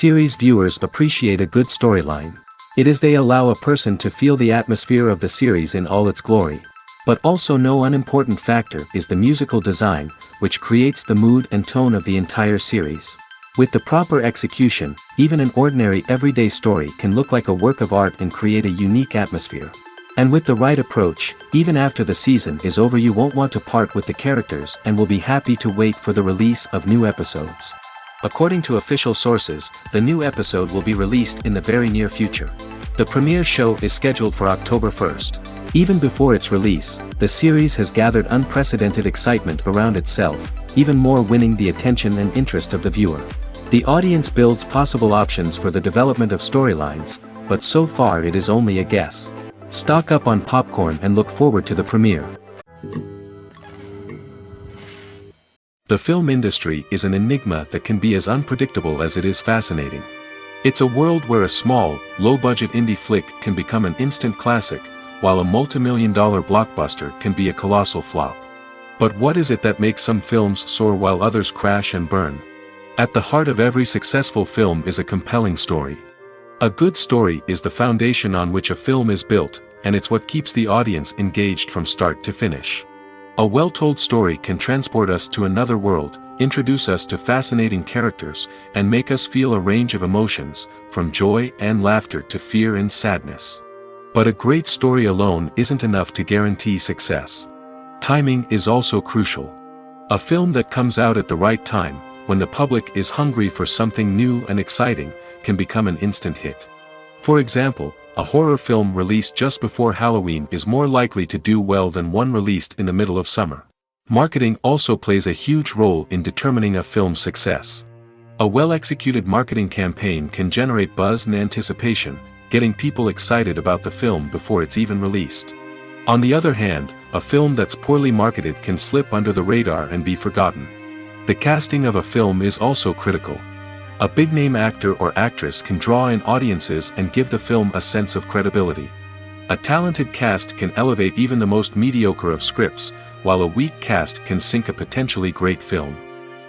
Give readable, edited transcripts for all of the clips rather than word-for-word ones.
Series viewers appreciate a good storyline. It is they allow a person to feel the atmosphere of the series in all its glory. But also no unimportant factor is the musical design, which creates the mood and tone of the entire series. With the proper execution, even an ordinary everyday story can look like a work of art and create a unique atmosphere. And with the right approach, even after the season is over you won't want to part with the characters and will be happy to wait for the release of new episodes. According to official sources, the new episode will be released in the very near future. The premiere show is scheduled for October 1st. Even before its release, the series has gathered unprecedented excitement around itself, even more winning the attention and interest of the viewer. The audience builds possible options for the development of storylines, but so far it is only a guess. Stock up on popcorn and look forward to the premiere. The film industry is an enigma that can be as unpredictable as it is fascinating. It's a world where a small, low-budget indie flick can become an instant classic, while a multi-million-dollar blockbuster can be a colossal flop. But what is it that makes some films soar while others crash and burn? At the heart of every successful film is a compelling story. A good story is the foundation on which a film is built, and it's what keeps the audience engaged from start to finish. A well-told story can transport us to another world, introduce us to fascinating characters, and make us feel a range of emotions, from joy and laughter to fear and sadness. But a great story alone isn't enough to guarantee success. Timing is also crucial. A film that comes out at the right time, when the public is hungry for something new and exciting, can become an instant hit. For example, a horror film released just before Halloween is more likely to do well than one released in the middle of summer. Marketing also plays a huge role in determining a film's success. A well-executed marketing campaign can generate buzz and anticipation, getting people excited about the film before it's even released. On the other hand, a film that's poorly marketed can slip under the radar and be forgotten. The casting of a film is also critical. A big-name actor or actress can draw in audiences and give the film a sense of credibility. A talented cast can elevate even the most mediocre of scripts, while a weak cast can sink a potentially great film.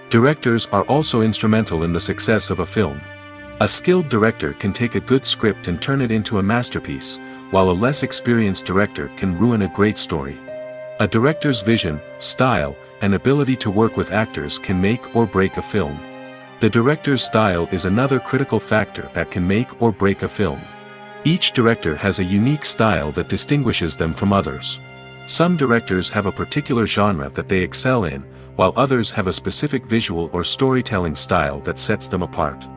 Directors are also instrumental in the success of a film. A skilled director can take a good script and turn it into a masterpiece, while a less experienced director can ruin a great story. A director's vision, style, and ability to work with actors can make or break a film. The director's style is another critical factor that can make or break a film. Each director has a unique style that distinguishes them from others. Some directors have a particular genre that they excel in, while others have a specific visual or storytelling style that sets them apart.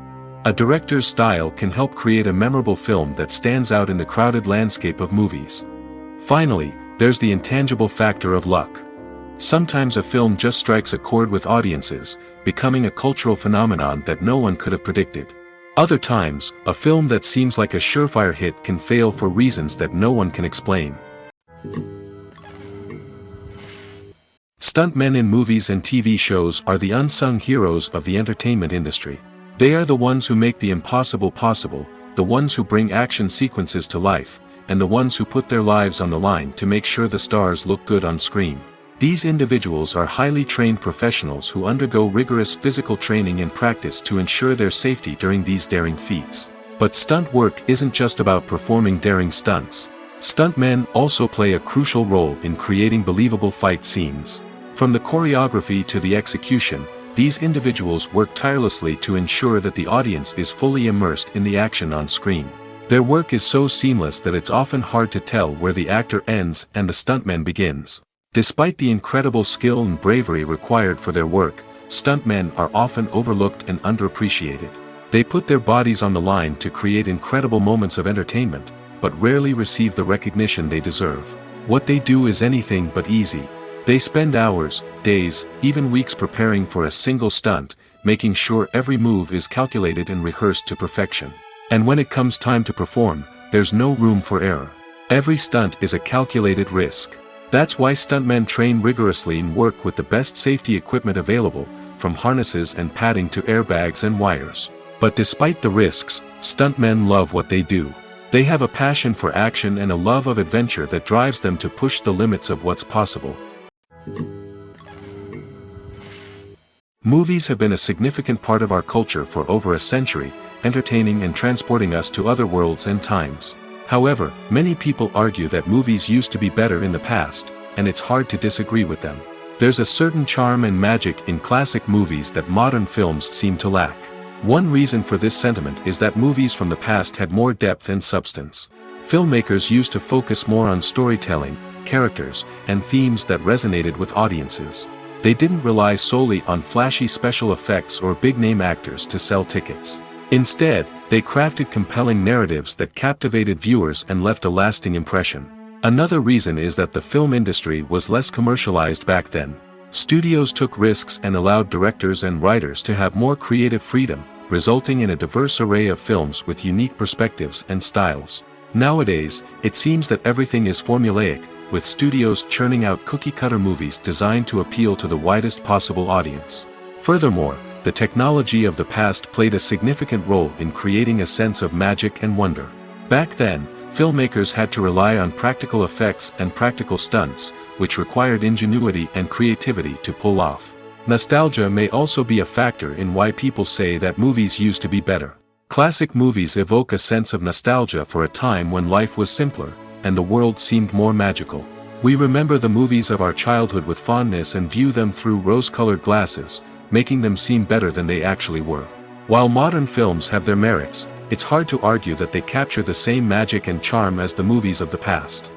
A director's style can help create a memorable film that stands out in the crowded landscape of movies. Finally, there's the intangible factor of luck. Sometimes a film just strikes a chord with audiences, becoming a cultural phenomenon that no one could have predicted. Other times, a film that seems like a surefire hit can fail for reasons that no one can explain. Stuntmen in movies and TV shows are the unsung heroes of the entertainment industry. They are the ones who make the impossible possible, the ones who bring action sequences to life, and the ones who put their lives on the line to make sure the stars look good on screen. These individuals are highly trained professionals who undergo rigorous physical training and practice to ensure their safety during these daring feats. But stunt work isn't just about performing daring stunts. Stuntmen also play a crucial role in creating believable fight scenes. From the choreography to the execution, these individuals work tirelessly to ensure that the audience is fully immersed in the action on screen. Their work is so seamless that it's often hard to tell where the actor ends and the stuntman begins. Despite the incredible skill and bravery required for their work, stuntmen are often overlooked and underappreciated. They put their bodies on the line to create incredible moments of entertainment, but rarely receive the recognition they deserve. What they do is anything but easy. They spend hours, days, even weeks preparing for a single stunt, making sure every move is calculated and rehearsed to perfection. And when it comes time to perform, there's no room for error. Every stunt is a calculated risk. That's why stuntmen train rigorously and work with the best safety equipment available, from harnesses and padding to airbags and wires. But despite the risks, stuntmen love what they do. They have a passion for action and a love of adventure that drives them to push the limits of what's possible. Movies have been a significant part of our culture for over a century, entertaining and transporting us to other worlds and times. However, many people argue that movies used to be better in the past, and it's hard to disagree with them. There's a certain charm and magic in classic movies that modern films seem to lack. One reason for this sentiment is that movies from the past had more depth and substance. Filmmakers used to focus more on storytelling, characters, and themes that resonated with audiences. They didn't rely solely on flashy special effects or big-name actors to sell tickets. Instead, they crafted compelling narratives that captivated viewers and left a lasting impression. Another reason is that the film industry was less commercialized back then. Studios took risks and allowed directors and writers to have more creative freedom, resulting in a diverse array of films with unique perspectives and styles. Nowadays, it seems that everything is formulaic, with studios churning out cookie-cutter movies designed to appeal to the widest possible audience. Furthermore, the technology of the past played a significant role in creating a sense of magic and wonder. Back then, filmmakers had to rely on practical effects and practical stunts, which required ingenuity and creativity to pull off. Nostalgia may also be a factor in why people say that movies used to be better. Classic movies evoke a sense of nostalgia for a time when life was simpler, and the world seemed more magical. We remember the movies of our childhood with fondness and view them through rose-colored glasses, making them seem better than they actually were. While modern films have their merits, it's hard to argue that they capture the same magic and charm as the movies of the past.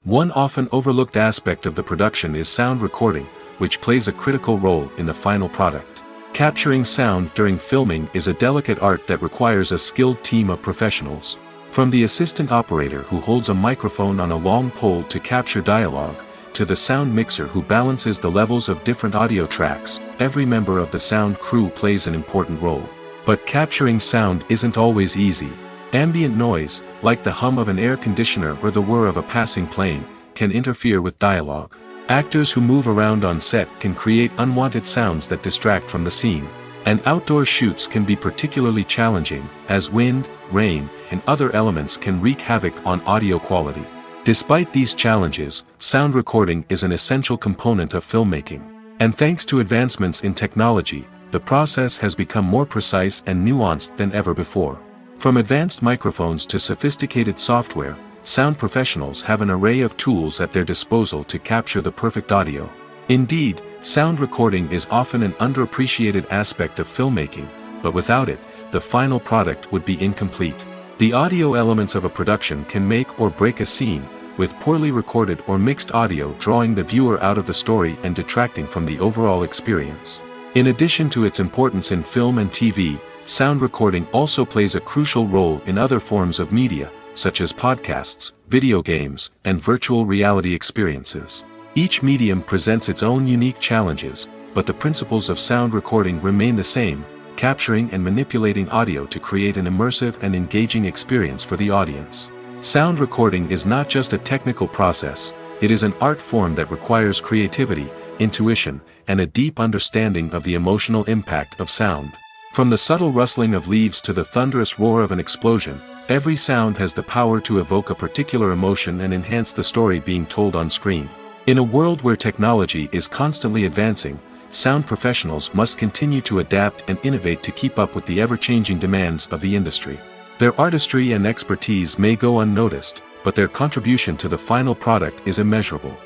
One often overlooked aspect of the production is sound recording, which plays a critical role in the final product. Capturing sound during filming is a delicate art that requires a skilled team of professionals. From the assistant operator who holds a microphone on a long pole to capture dialogue, to the sound mixer who balances the levels of different audio tracks, every member of the sound crew plays an important role. But capturing sound isn't always easy. Ambient noise, like the hum of an air conditioner or the whir of a passing plane, can interfere with dialogue. Actors who move around on set can create unwanted sounds that distract from the scene. And outdoor shoots can be particularly challenging, as wind, rain, and other elements can wreak havoc on audio quality. Despite these challenges, sound recording is an essential component of filmmaking. And thanks to advancements in technology, the process has become more precise and nuanced than ever before. From advanced microphones to sophisticated software, sound professionals have an array of tools at their disposal to capture the perfect audio. Indeed, sound recording is often an underappreciated aspect of filmmaking, but without it, the final product would be incomplete. The audio elements of a production can make or break a scene, with poorly recorded or mixed audio drawing the viewer out of the story and detracting from the overall experience. In addition to its importance in film and TV, sound recording also plays a crucial role in other forms of media, such as podcasts, video games, and virtual reality experiences. Each medium presents its own unique challenges, but the principles of sound recording remain the same: capturing and manipulating audio to create an immersive and engaging experience for the audience. Sound recording is not just a technical process, it is an art form that requires creativity, intuition, and a deep understanding of the emotional impact of sound. From the subtle rustling of leaves to the thunderous roar of an explosion, every sound has the power to evoke a particular emotion and enhance the story being told on screen. In a world where technology is constantly advancing, sound professionals must continue to adapt and innovate to keep up with the ever-changing demands of the industry. Their artistry and expertise may go unnoticed, but their contribution to the final product is immeasurable.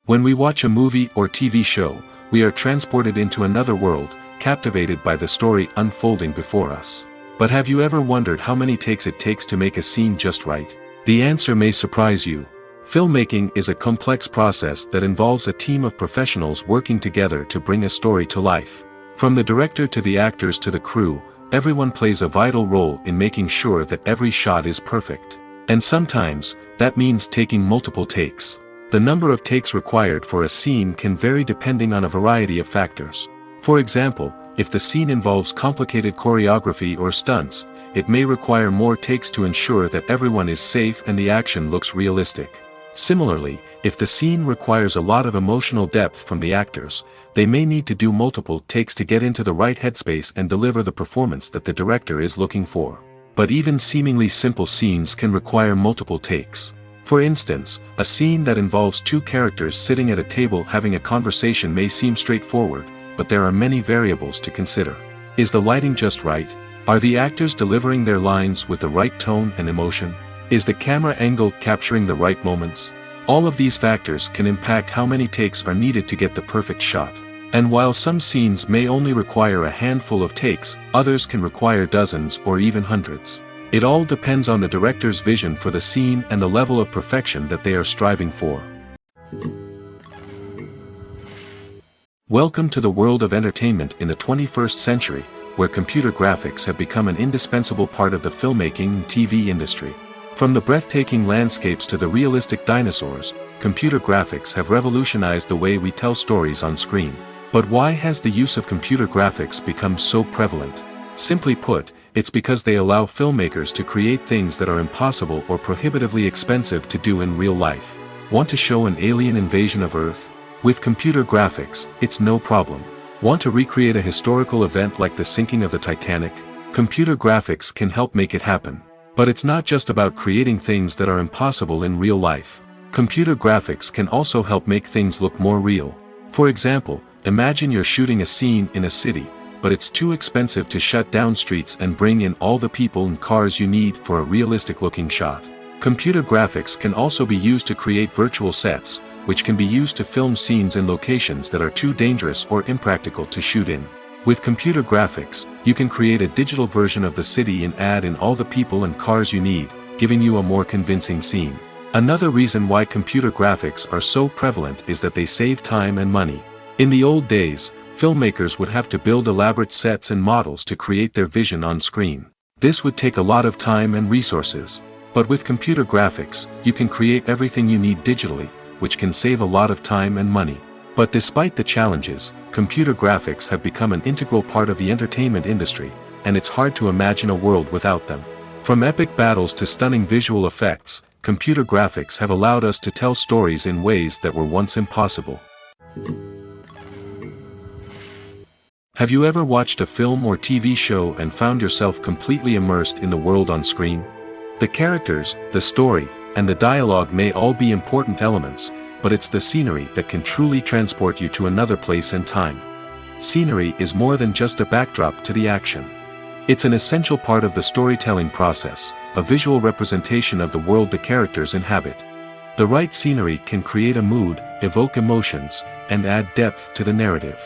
When we watch a movie or TV show, we are transported into another world, captivated by the story unfolding before us. But have you ever wondered how many takes it takes to make a scene just right? The answer may surprise you. Filmmaking is a complex process that involves a team of professionals working together to bring a story to life. From the director to the actors to the crew, everyone plays a vital role in making sure that every shot is perfect. And sometimes, that means taking multiple takes. The number of takes required for a scene can vary depending on a variety of factors. For example, if the scene involves complicated choreography or stunts, it may require more takes to ensure that everyone is safe and the action looks realistic. Similarly, if the scene requires a lot of emotional depth from the actors, they may need to do multiple takes to get into the right headspace and deliver the performance that the director is looking for. But even seemingly simple scenes can require multiple takes. For instance, a scene that involves two characters sitting at a table having a conversation may seem straightforward, but there are many variables to consider. Is the lighting just right? Are the actors delivering their lines with the right tone and emotion? Is the camera angle capturing the right moments? All of these factors can impact how many takes are needed to get the perfect shot. And while some scenes may only require a handful of takes, others can require dozens or even hundreds. It all depends on the director's vision for the scene and the level of perfection that they are striving for. Welcome to the world of entertainment in the 21st century, where computer graphics have become an indispensable part of the filmmaking and TV industry. From the breathtaking landscapes to the realistic dinosaurs, computer graphics have revolutionized the way we tell stories on screen. But why has the use of computer graphics become so prevalent? Simply put, it's because they allow filmmakers to create things that are impossible or prohibitively expensive to do in real life. Want to show an alien invasion of Earth? With computer graphics, it's no problem. Want to recreate a historical event like the sinking of the Titanic? Computer graphics can help make it happen. But it's not just about creating things that are impossible in real life. Computer graphics can also help make things look more real. For example, imagine you're shooting a scene in a city, but it's too expensive to shut down streets and bring in all the people and cars you need for a realistic-looking shot. Computer graphics can also be used to create virtual sets, which can be used to film scenes in locations that are too dangerous or impractical to shoot in. With computer graphics, you can create a digital version of the city and add in all the people and cars you need, giving you a more convincing scene. Another reason why computer graphics are so prevalent is that they save time and money. In the old days, filmmakers would have to build elaborate sets and models to create their vision on screen. This would take a lot of time and resources. But with computer graphics, you can create everything you need digitally, which can save a lot of time and money. But despite the challenges, computer graphics have become an integral part of the entertainment industry, and it's hard to imagine a world without them. From epic battles to stunning visual effects, computer graphics have allowed us to tell stories in ways that were once impossible. Have you ever watched a film or TV show and found yourself completely immersed in the world on screen? The characters, the story, and the dialogue may all be important elements, but it's the scenery that can truly transport you to another place and time. Scenery is more than just a backdrop to the action. It's an essential part of the storytelling process, a visual representation of the world the characters inhabit. The right scenery can create a mood, evoke emotions, and add depth to the narrative.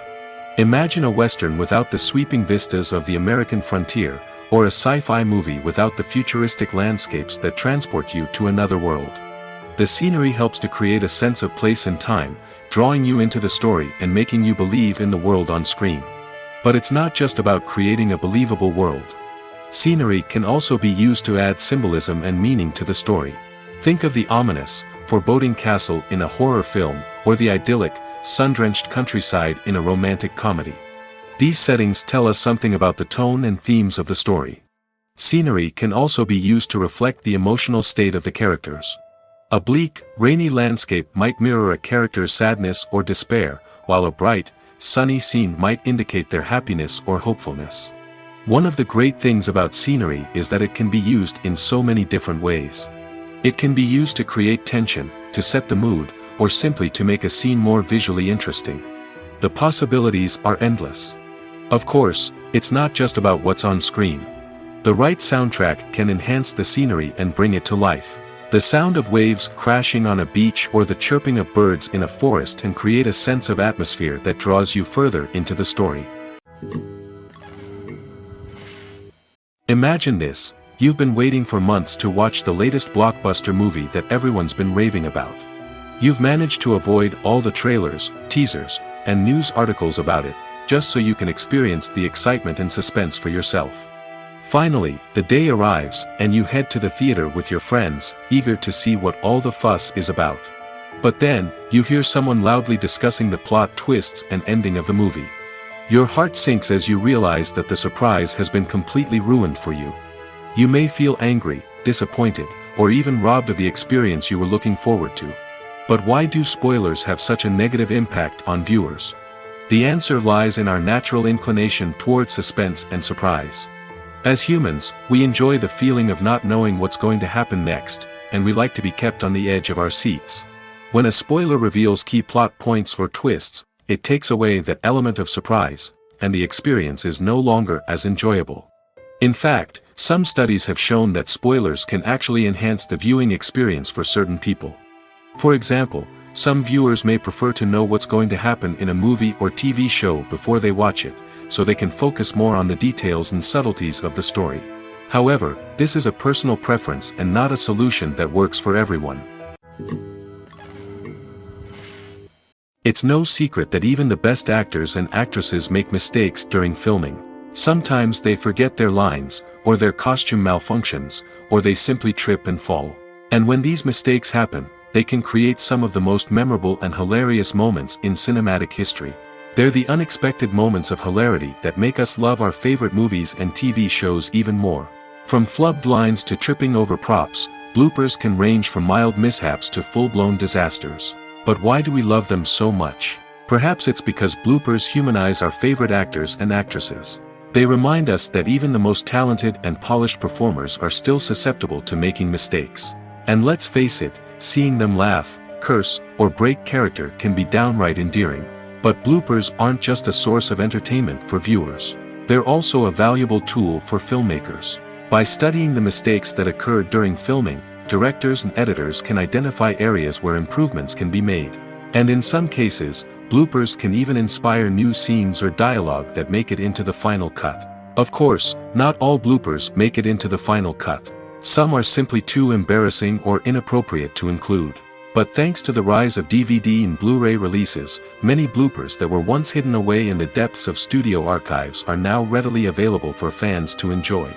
Imagine a Western without the sweeping vistas of the American frontier, or a sci-fi movie without the futuristic landscapes that transport you to another world. The scenery helps to create a sense of place and time, drawing you into the story and making you believe in the world on screen. But it's not just about creating a believable world. Scenery can also be used to add symbolism and meaning to the story. Think of the ominous, foreboding castle in a horror film, or the idyllic, sun-drenched countryside in a romantic comedy. These settings tell us something about the tone and themes of the story. Scenery can also be used to reflect the emotional state of the characters. A bleak, rainy landscape might mirror a character's sadness or despair, while a bright, sunny scene might indicate their happiness or hopefulness. One of the great things about scenery is that it can be used in so many different ways. It can be used to create tension, to set the mood, or simply to make a scene more visually interesting. The possibilities are endless. Of course, it's not just about what's on screen. The right soundtrack can enhance the scenery and bring it to life. The sound of waves crashing on a beach or the chirping of birds in a forest can create a sense of atmosphere that draws you further into the story. Imagine this: you've been waiting for months to watch the latest blockbuster movie that everyone's been raving about. You've managed to avoid all the trailers, teasers, and news articles about it, just so you can experience the excitement and suspense for yourself. Finally, the day arrives, and you head to the theater with your friends, eager to see what all the fuss is about. But then, you hear someone loudly discussing the plot twists and ending of the movie. Your heart sinks as you realize that the surprise has been completely ruined for you. You may feel angry, disappointed, or even robbed of the experience you were looking forward to. But why do spoilers have such a negative impact on viewers? The answer lies in our natural inclination toward suspense and surprise. As humans, we enjoy the feeling of not knowing what's going to happen next, and we like to be kept on the edge of our seats. When a spoiler reveals key plot points or twists, it takes away that element of surprise, and the experience is no longer as enjoyable. In fact, some studies have shown that spoilers can actually enhance the viewing experience for certain people. For example, some viewers may prefer to know what's going to happen in a movie or TV show before they watch it, so they can focus more on the details and subtleties of the story. However, this is a personal preference and not a solution that works for everyone. It's no secret that even the best actors and actresses make mistakes during filming. Sometimes they forget their lines, or their costume malfunctions, or they simply trip and fall. And when these mistakes happen, they can create some of the most memorable and hilarious moments in cinematic history. They're the unexpected moments of hilarity that make us love our favorite movies and TV shows even more. From flubbed lines to tripping over props, bloopers can range from mild mishaps to full-blown disasters. But why do we love them so much? Perhaps it's because bloopers humanize our favorite actors and actresses. They remind us that even the most talented and polished performers are still susceptible to making mistakes. And let's face it, seeing them laugh, curse, or break character can be downright endearing. But bloopers aren't just a source of entertainment for viewers. They're also a valuable tool for filmmakers. By studying the mistakes that occurred during filming, directors and editors can identify areas where improvements can be made. And in some cases, bloopers can even inspire new scenes or dialogue that make it into the final cut. Of course, not all bloopers make it into the final cut. Some are simply too embarrassing or inappropriate to include. But thanks to the rise of DVD and Blu-ray releases, many bloopers that were once hidden away in the depths of studio archives are now readily available for fans to enjoy.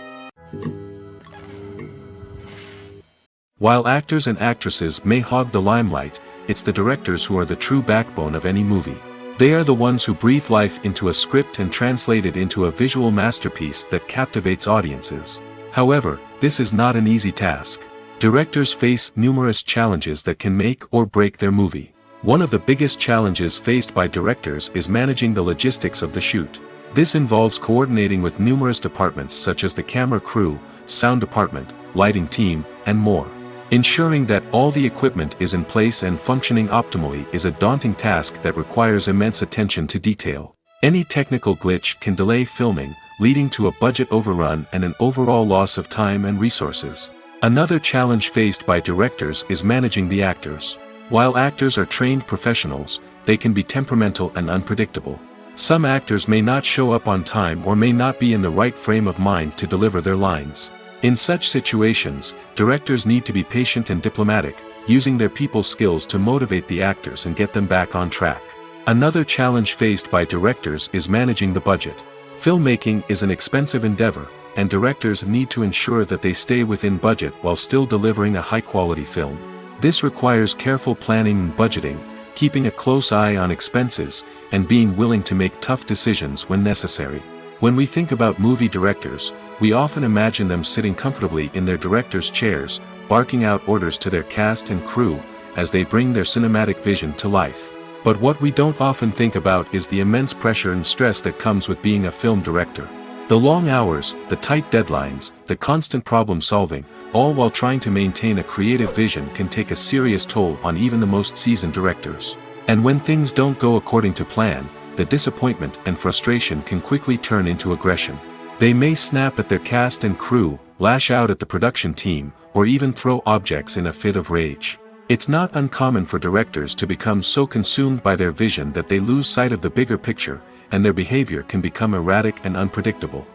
While actors and actresses may hog the limelight, it's the directors who are the true backbone of any movie. They are the ones who breathe life into a script and translate it into a visual masterpiece that captivates audiences. However, this is not an easy task. Directors face numerous challenges that can make or break their movie. One of the biggest challenges faced by directors is managing the logistics of the shoot. This involves coordinating with numerous departments such as the camera crew, sound department, lighting team, and more. Ensuring that all the equipment is in place and functioning optimally is a daunting task that requires immense attention to detail. Any technical glitch can delay filming, leading to a budget overrun and an overall loss of time and resources. Another challenge faced by directors is managing the actors. While actors are trained professionals, they can be temperamental and unpredictable. Some actors may not show up on time or may not be in the right frame of mind to deliver their lines. In such situations, directors need to be patient and diplomatic, using their people skills to motivate the actors and get them back on track. Another challenge faced by directors is managing the budget. Filmmaking is an expensive endeavor, and directors need to ensure that they stay within budget while still delivering a high-quality film. This requires careful planning and budgeting, keeping a close eye on expenses, and being willing to make tough decisions when necessary. When we think about movie directors, we often imagine them sitting comfortably in their director's chairs, barking out orders to their cast and crew, as they bring their cinematic vision to life. But what we don't often think about is the immense pressure and stress that comes with being a film director. The long hours, the tight deadlines, the constant problem solving, all while trying to maintain a creative vision can take a serious toll on even the most seasoned directors. And when things don't go according to plan, the disappointment and frustration can quickly turn into aggression. They may snap at their cast and crew, lash out at the production team, or even throw objects in a fit of rage. It's not uncommon for directors to become so consumed by their vision that they lose sight of the bigger picture, and their behavior can become erratic and unpredictable.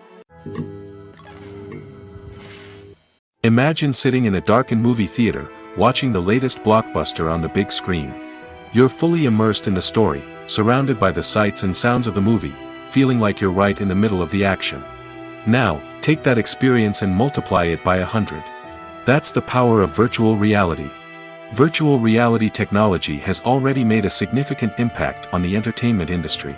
Imagine sitting in a darkened movie theater, watching the latest blockbuster on the big screen. You're fully immersed in the story, surrounded by the sights and sounds of the movie, feeling like you're right in the middle of the action. Now, take that experience and multiply it by 100. That's the power of virtual reality. Virtual reality technology has already made a significant impact on the entertainment industry.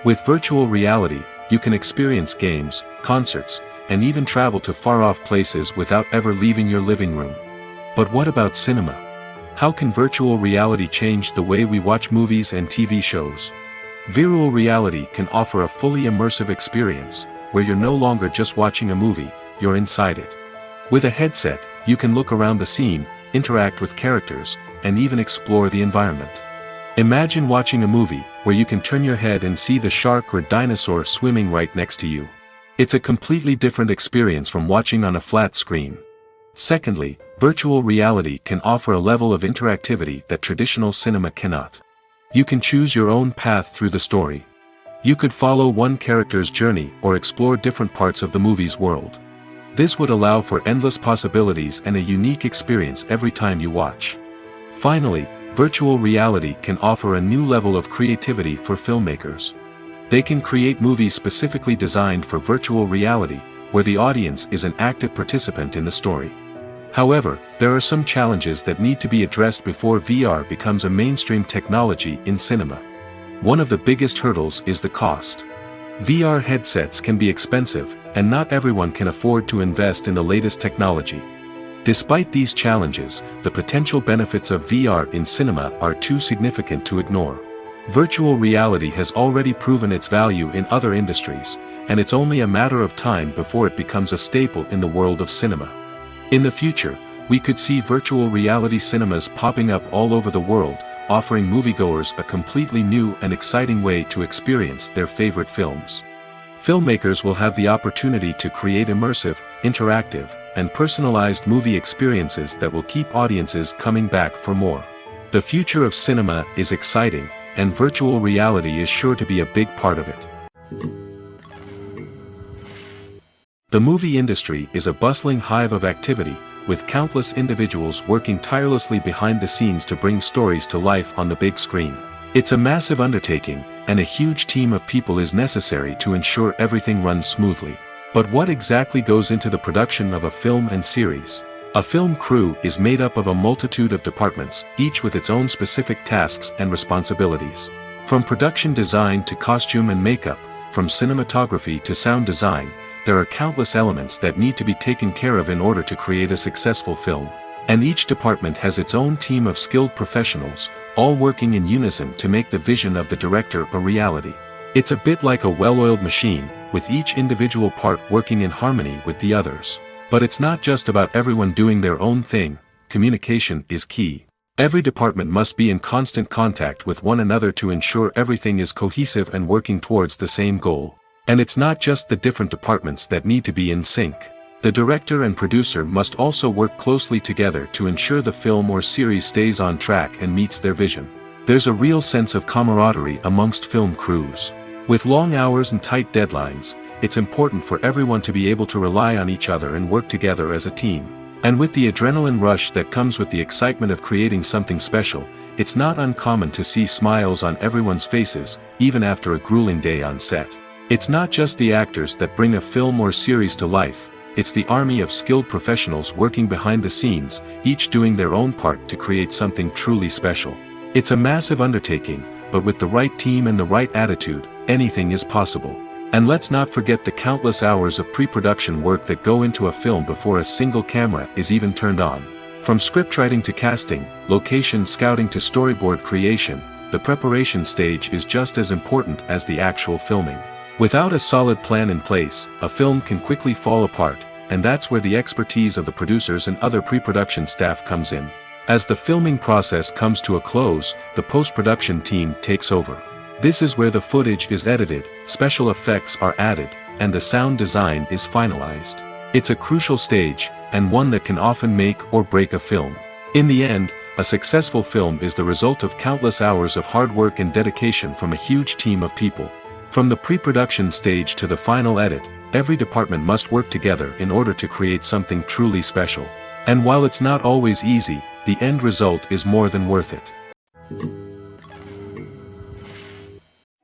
With virtual reality, you can experience games, concerts, and even travel to far-off places without ever leaving your living room. But what about cinema? How can virtual reality change the way we watch movies and TV shows? Virtual reality can offer a fully immersive experience, where you're no longer just watching a movie, you're inside it. With a headset, you can look around the scene, interact with characters, and even explore the environment. Imagine watching a movie where you can turn your head and see the shark or dinosaur swimming right next to you. It's a completely different experience from watching on a flat screen. Secondly, virtual reality can offer a level of interactivity that traditional cinema cannot. You can choose your own path through the story. You could follow one character's journey or explore different parts of the movie's world. This would allow for endless possibilities and a unique experience every time you watch. Finally, virtual reality can offer a new level of creativity for filmmakers. They can create movies specifically designed for virtual reality, where the audience is an active participant in the story. However, there are some challenges that need to be addressed before VR becomes a mainstream technology in cinema. One of the biggest hurdles is the cost. VR headsets can be expensive, and not everyone can afford to invest in the latest technology. Despite these challenges, the potential benefits of VR in cinema are too significant to ignore. Virtual reality has already proven its value in other industries, and it's only a matter of time before it becomes a staple in the world of cinema. In the future, we could see virtual reality cinemas popping up all over the world, offering moviegoers a completely new and exciting way to experience their favorite films. Filmmakers will have the opportunity to create immersive, interactive, and personalized movie experiences that will keep audiences coming back for more. The future of cinema is exciting, and virtual reality is sure to be a big part of it. The movie industry is a bustling hive of activity, with countless individuals working tirelessly behind the scenes to bring stories to life on the big screen. It's a massive undertaking, and a huge team of people is necessary to ensure everything runs smoothly. But what exactly goes into the production of a film and series? A film crew is made up of a multitude of departments, each with its own specific tasks and responsibilities. From production design to costume and makeup, from cinematography to sound design, there are countless elements that need to be taken care of in order to create a successful film. And each department has its own team of skilled professionals, all working in unison to make the vision of the director a reality. It's a bit like a well-oiled machine, with each individual part working in harmony with the others. But it's not just about everyone doing their own thing. Communication is key. Every department must be in constant contact with one another to ensure everything is cohesive and working towards the same goal. And it's not just the different departments that need to be in sync. The director and producer must also work closely together to ensure the film or series stays on track and meets their vision. There's a real sense of camaraderie amongst film crews. With long hours and tight deadlines, it's important for everyone to be able to rely on each other and work together as a team. And with the adrenaline rush that comes with the excitement of creating something special, it's not uncommon to see smiles on everyone's faces, even after a grueling day on set. It's not just the actors that bring a film or series to life, it's the army of skilled professionals working behind the scenes, each doing their own part to create something truly special. It's a massive undertaking, but with the right team and the right attitude, anything is possible. And let's not forget the countless hours of pre-production work that go into a film before a single camera is even turned on. From scriptwriting to casting, location scouting to storyboard creation, the preparation stage is just as important as the actual filming. Without a solid plan in place, a film can quickly fall apart, and that's where the expertise of the producers and other pre-production staff comes in. As the filming process comes to a close, the post-production team takes over. This is where the footage is edited, special effects are added, and the sound design is finalized. It's a crucial stage, and one that can often make or break a film. In the end, a successful film is the result of countless hours of hard work and dedication from a huge team of people. From the pre-production stage to the final edit, every department must work together in order to create something truly special. And while it's not always easy, the end result is more than worth it.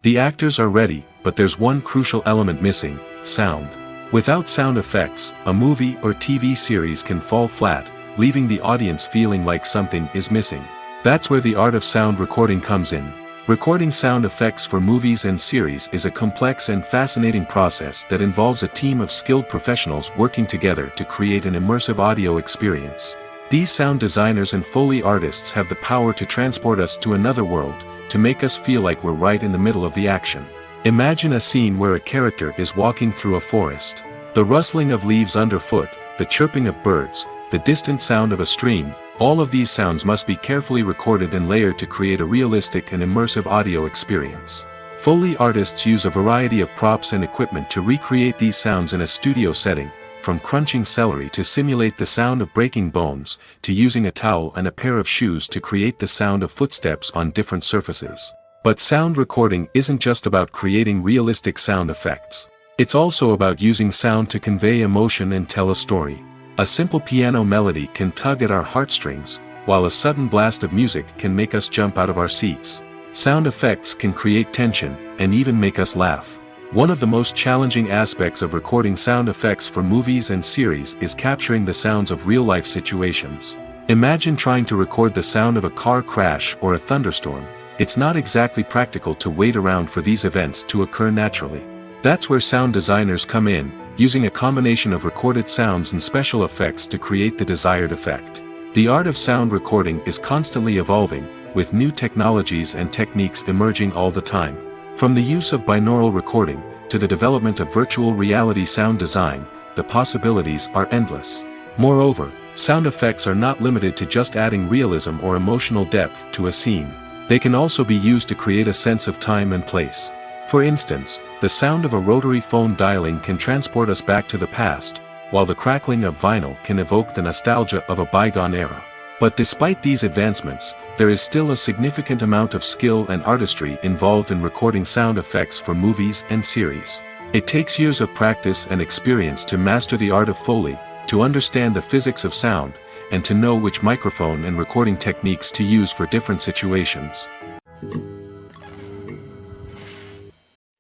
The actors are ready, but there's one crucial element missing: sound. Without sound effects, a movie or TV series can fall flat, leaving the audience feeling like something is missing. That's where the art of sound recording comes in. Recording sound effects for movies and series is a complex and fascinating process that involves a team of skilled professionals working together to create an immersive audio experience. These sound designers and Foley artists have the power to transport us to another world, to make us feel like we're right in the middle of the action. Imagine a scene where a character is walking through a forest. The rustling of leaves underfoot, the chirping of birds, the distant sound of a stream, All of these sounds must be carefully recorded and layered to create a realistic and immersive audio experience. Foley artists use a variety of props and equipment to recreate these sounds in a studio setting, from crunching celery to simulate the sound of breaking bones, to using a towel and a pair of shoes to create the sound of footsteps on different surfaces. But sound recording isn't just about creating realistic sound effects. It's also about using sound to convey emotion and tell a story. A simple piano melody can tug at our heartstrings, while a sudden blast of music can make us jump out of our seats. Sound effects can create tension, and even make us laugh. One of the most challenging aspects of recording sound effects for movies and series is capturing the sounds of real-life situations. Imagine trying to record the sound of a car crash or a thunderstorm. It's not exactly practical to wait around for these events to occur naturally. That's where sound designers come in, using a combination of recorded sounds and special effects to create the desired effect. The art of sound recording is constantly evolving, with new technologies and techniques emerging all the time. From the use of binaural recording, to the development of virtual reality sound design, the possibilities are endless. Moreover, sound effects are not limited to just adding realism or emotional depth to a scene. They can also be used to create a sense of time and place. For instance, the sound of a rotary phone dialing can transport us back to the past, while the crackling of vinyl can evoke the nostalgia of a bygone era. But despite these advancements, there is still a significant amount of skill and artistry involved in recording sound effects for movies and series. It takes years of practice and experience to master the art of Foley, to understand the physics of sound, and to know which microphone and recording techniques to use for different situations.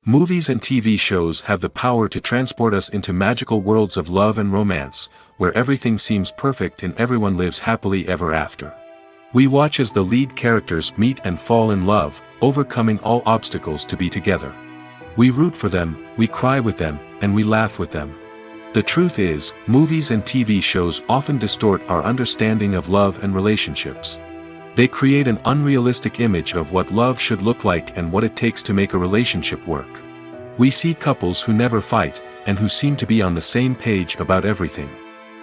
Movies and TV shows have the power to transport us into magical worlds of love and romance, where everything seems perfect and everyone lives happily ever after. We watch as the lead characters meet and fall in love, overcoming all obstacles to be together. We root for them, we cry with them, and we laugh with them. The truth is, movies and TV shows often distort our understanding of love and relationships. They create an unrealistic image of what love should look like and what it takes to make a relationship work. We see couples who never fight, and who seem to be on the same page about everything.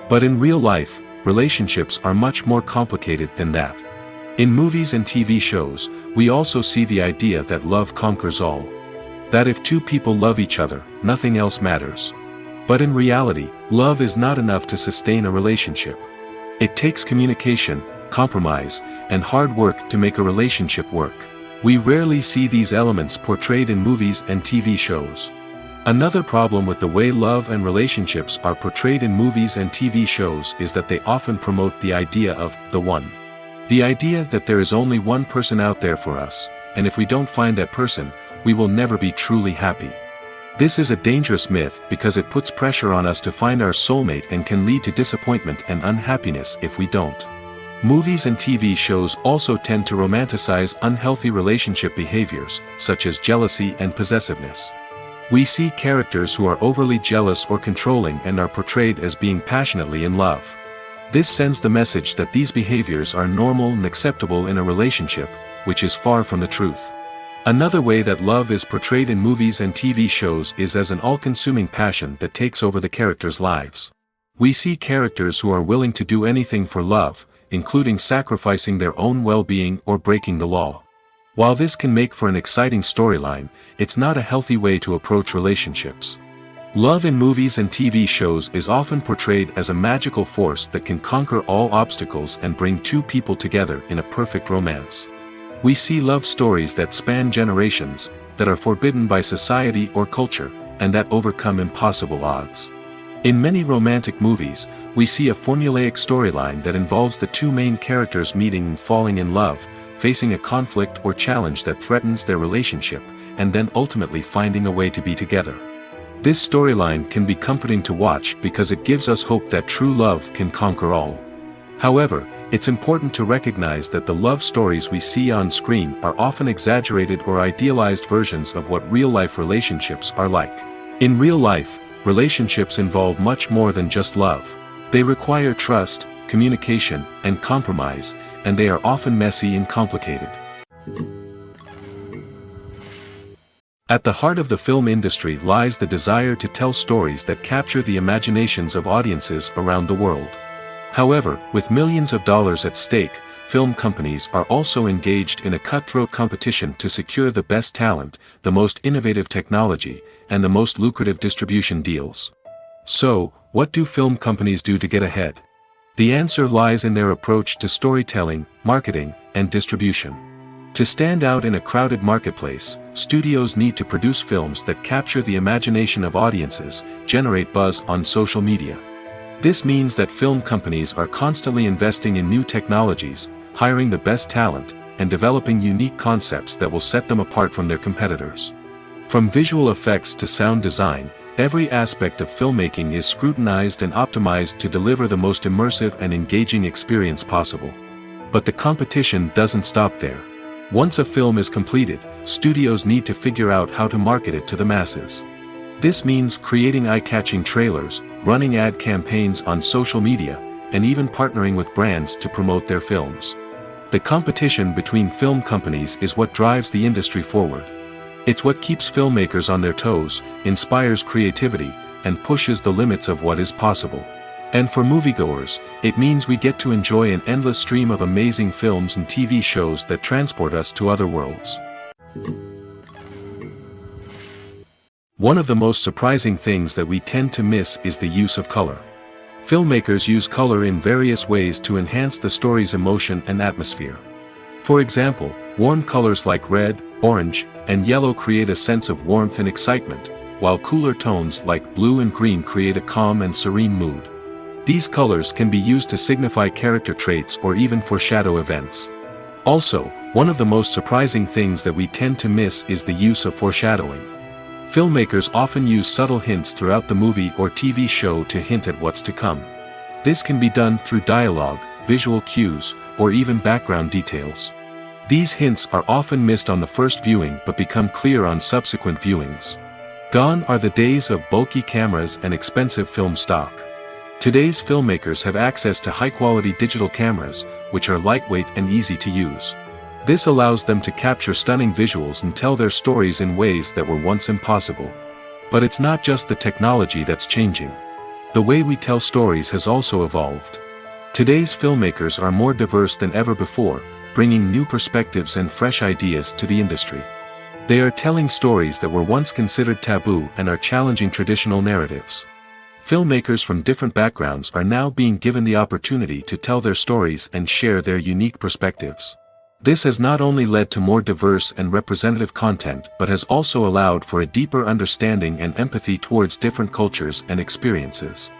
But in real life, relationships are much more complicated than that. In movies and TV shows, we also see the idea that love conquers all. That if two people love each other, nothing else matters. But in reality, love is not enough to sustain a relationship. It takes communication, compromise, and hard work to make a relationship work. We rarely see these elements portrayed in movies and TV shows. Another problem with the way love and relationships are portrayed in movies and TV shows is that they often promote the idea of the one. The idea that there is only one person out there for us, and if we don't find that person, we will never be truly happy. This is a dangerous myth because it puts pressure on us to find our soulmate and can lead to disappointment and unhappiness if we don't. Movies and TV shows also tend to romanticize unhealthy relationship behaviors, such as jealousy and possessiveness. We see characters who are overly jealous or controlling and are portrayed as being passionately in love. This sends the message that these behaviors are normal and acceptable in a relationship, which is far from the truth. Another way that love is portrayed in movies and TV shows is as an all-consuming passion that takes over the characters' lives. We see characters who are willing to do anything for love, including sacrificing their own well-being or breaking the law. While this can make for an exciting storyline, it's not a healthy way to approach relationships. Love in movies and TV shows is often portrayed as a magical force that can conquer all obstacles and bring two people together in a perfect romance. We see love stories that span generations, that are forbidden by society or culture, and that overcome impossible odds. In many romantic movies, we see a formulaic storyline that involves the two main characters meeting and falling in love, facing a conflict or challenge that threatens their relationship, and then ultimately finding a way to be together. This storyline can be comforting to watch because it gives us hope that true love can conquer all. However, it's important to recognize that the love stories we see on screen are often exaggerated or idealized versions of what real-life relationships are like. In real life, relationships involve much more than just love. They require trust, communication, and compromise, and they are often messy and complicated. At the heart of the film industry lies the desire to tell stories that capture the imaginations of audiences around the world. However, with millions of dollars at stake, film companies are also engaged in a cutthroat competition to secure the best talent, the most innovative technology, and the most lucrative distribution deals. So, what do film companies do to get ahead? The answer lies in their approach to storytelling, marketing, and distribution. To stand out in a crowded marketplace, studios need to produce films that capture the imagination of audiences, generate buzz on social media. This means that film companies are constantly investing in new technologies, hiring the best talent, and developing unique concepts that will set them apart from their competitors. From visual effects to sound design, every aspect of filmmaking is scrutinized and optimized to deliver the most immersive and engaging experience possible. But the competition doesn't stop there. Once a film is completed, studios need to figure out how to market it to the masses. This means creating eye-catching trailers, running ad campaigns on social media, and even partnering with brands to promote their films. The competition between film companies is what drives the industry forward. It's what keeps filmmakers on their toes, inspires creativity, and pushes the limits of what is possible. And for moviegoers, it means we get to enjoy an endless stream of amazing films and TV shows that transport us to other worlds. One of the most surprising things that we tend to miss is the use of color. Filmmakers use color in various ways to enhance the story's emotion and atmosphere. For example, warm colors like red, orange, and yellow create a sense of warmth and excitement, while cooler tones like blue and green create a calm and serene mood. These colors can be used to signify character traits or even foreshadow events. Also, one of the most surprising things that we tend to miss is the use of foreshadowing. Filmmakers often use subtle hints throughout the movie or TV show to hint at what's to come. This can be done through dialogue, visual cues, or even background details. These hints are often missed on the first viewing but become clear on subsequent viewings. Gone are the days of bulky cameras and expensive film stock. Today's filmmakers have access to high-quality digital cameras, which are lightweight and easy to use. This allows them to capture stunning visuals and tell their stories in ways that were once impossible. But it's not just the technology that's changing. The way we tell stories has also evolved. Today's filmmakers are more diverse than ever before, bringing new perspectives and fresh ideas to the industry. They are telling stories that were once considered taboo and are challenging traditional narratives. Filmmakers from different backgrounds are now being given the opportunity to tell their stories and share their unique perspectives. This has not only led to more diverse and representative content but has also allowed for a deeper understanding and empathy towards different cultures and experiences.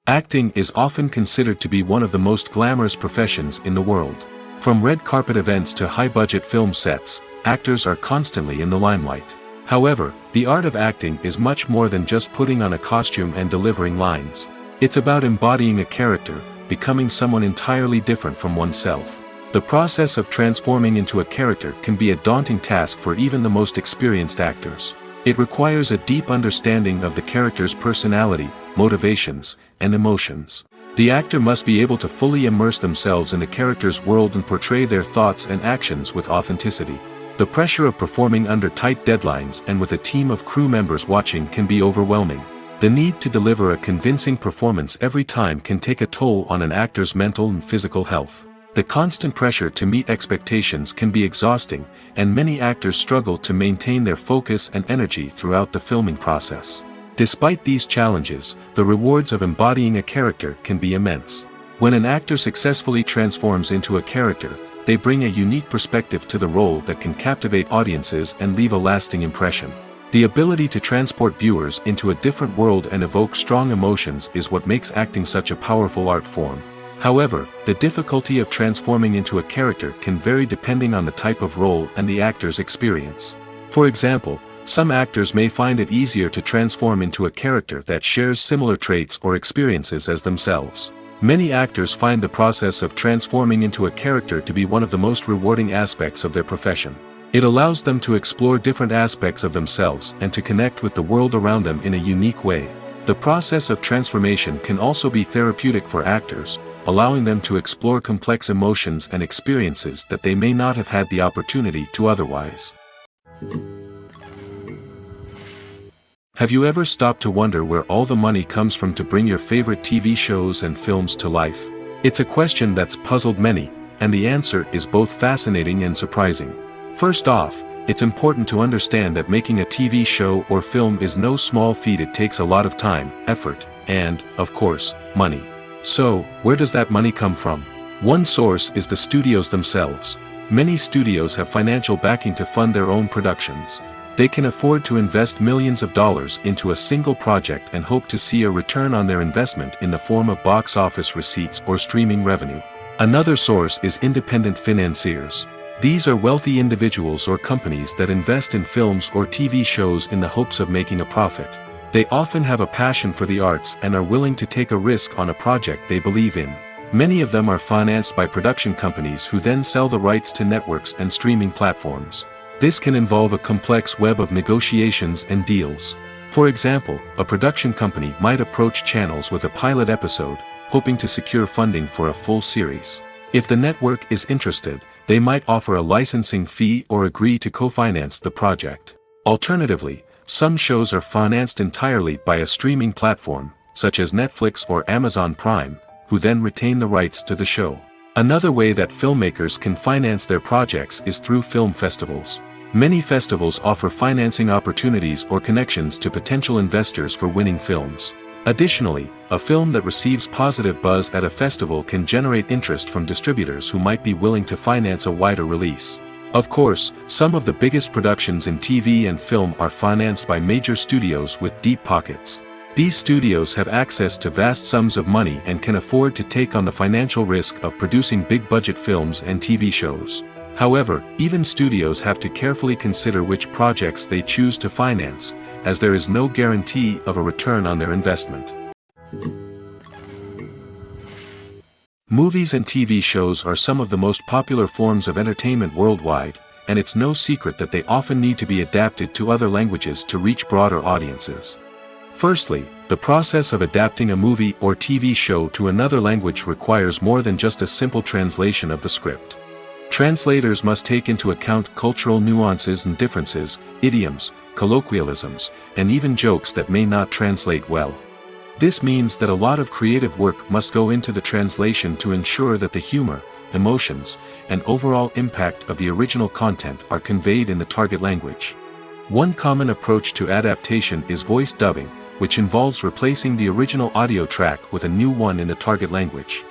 Acting is often considered to be one of the most glamorous professions in the world. From red carpet events to high-budget film sets, actors are constantly in the limelight. However, the art of acting is much more than just putting on a costume and delivering lines. It's about embodying a character, becoming someone entirely different from oneself. The process of transforming into a character can be a daunting task for even the most experienced actors. It requires a deep understanding of the character's personality, motivations, and emotions. The actor must be able to fully immerse themselves in the character's world and portray their thoughts and actions with authenticity. The pressure of performing under tight deadlines and with a team of crew members watching can be overwhelming. The need to deliver a convincing performance every time can take a toll on an actor's mental and physical health. The constant pressure to meet expectations can be exhausting, and many actors struggle to maintain their focus and energy throughout the filming process. Despite these challenges, the rewards of embodying a character can be immense. When an actor successfully transforms into a character, they bring a unique perspective to the role that can captivate audiences and leave a lasting impression. The ability to transport viewers into a different world and evoke strong emotions is what makes acting such a powerful art form. However, the difficulty of transforming into a character can vary depending on the type of role and the actor's experience. For example, some actors may find it easier to transform into a character that shares similar traits or experiences as themselves. Many actors find the process of transforming into a character to be one of the most rewarding aspects of their profession. It allows them to explore different aspects of themselves and to connect with the world around them in a unique way. The process of transformation can also be therapeutic for actors, allowing them to explore complex emotions and experiences that they may not have had the opportunity to otherwise. Have you ever stopped to wonder where all the money comes from to bring your favorite TV shows and films to life? It's a question that's puzzled many, and the answer is both fascinating and surprising. First off, it's important to understand that making a TV show or film is no small feat. It takes a lot of time, effort, and, of course, money. So, where does that money come from? One source is the studios themselves. Many studios have financial backing to fund their own productions. They can afford to invest millions of dollars into a single project and hope to see a return on their investment in the form of box office receipts or streaming revenue. Another source is independent financiers. These are wealthy individuals or companies that invest in films or TV shows in the hopes of making a profit. They often have a passion for the arts and are willing to take a risk on a project they believe in. Many of them are financed by production companies who then sell the rights to networks and streaming platforms. This can involve a complex web of negotiations and deals. For example, a production company might approach channels with a pilot episode, hoping to secure funding for a full series. If the network is interested, they might offer a licensing fee or agree to co-finance the project. Alternatively, some shows are financed entirely by a streaming platform, such as Netflix or Amazon Prime, who then retain the rights to the show. Another way that filmmakers can finance their projects is through film festivals. Many festivals offer financing opportunities or connections to potential investors for winning films. Additionally, a film that receives positive buzz at a festival can generate interest from distributors who might be willing to finance a wider release. Of course, some of the biggest productions in TV and film are financed by major studios with deep pockets. These studios have access to vast sums of money and can afford to take on the financial risk of producing big-budget films and TV shows. However, even studios have to carefully consider which projects they choose to finance, as there is no guarantee of a return on their investment. Movies and TV shows are some of the most popular forms of entertainment worldwide, and it's no secret that they often need to be adapted to other languages to reach broader audiences. Firstly, the process of adapting a movie or TV show to another language requires more than just a simple translation of the script. Translators must take into account cultural nuances and differences, idioms, colloquialisms, and even jokes that may not translate well. This means that a lot of creative work must go into the translation to ensure that the humor, emotions, and overall impact of the original content are conveyed in the target language. One common approach to adaptation is voice dubbing, which involves replacing the original audio track with a new one in the target language.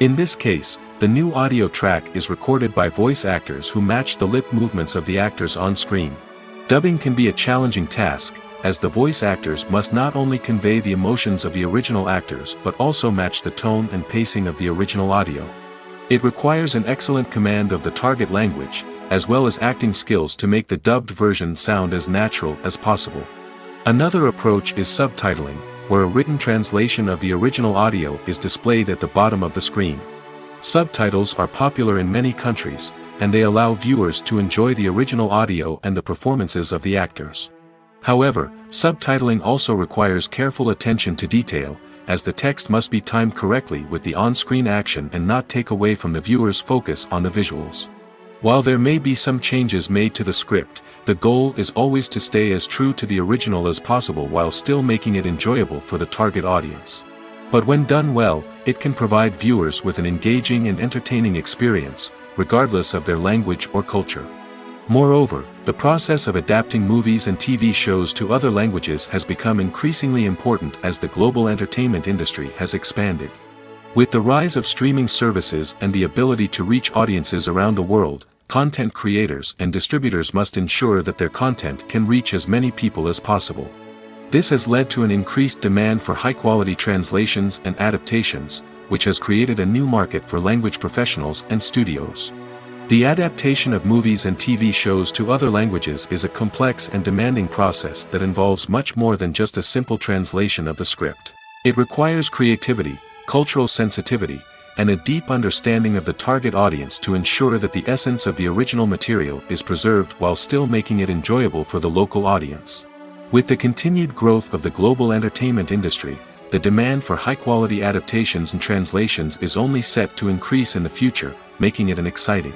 In this case, the new audio track is recorded by voice actors who match the lip movements of the actors on screen. Dubbing can be a challenging task, as the voice actors must not only convey the emotions of the original actors but also match the tone and pacing of the original audio. It requires an excellent command of the target language, as well as acting skills to make the dubbed version sound as natural as possible. Another approach is subtitling, where a written translation of the original audio is displayed at the bottom of the screen. Subtitles are popular in many countries, and they allow viewers to enjoy the original audio and the performances of the actors. However, subtitling also requires careful attention to detail, as the text must be timed correctly with the on-screen action and not take away from the viewer's focus on the visuals. While there may be some changes made to the script, the goal is always to stay as true to the original as possible while still making it enjoyable for the target audience. But when done well, it can provide viewers with an engaging and entertaining experience, regardless of their language or culture. Moreover, the process of adapting movies and TV shows to other languages has become increasingly important as the global entertainment industry has expanded. With the rise of streaming services and the ability to reach audiences around the world, content creators and distributors must ensure that their content can reach as many people as possible. This has led to an increased demand for high-quality translations and adaptations, which has created a new market for language professionals and studios. The adaptation of movies and TV shows to other languages is a complex and demanding process that involves much more than just a simple translation of the script. It requires creativity, cultural sensitivity, and a deep understanding of the target audience to ensure that the essence of the original material is preserved while still making it enjoyable for the local audience. With the continued growth of the global entertainment industry, the demand for high-quality adaptations and translations is only set to increase in the future, making it an exciting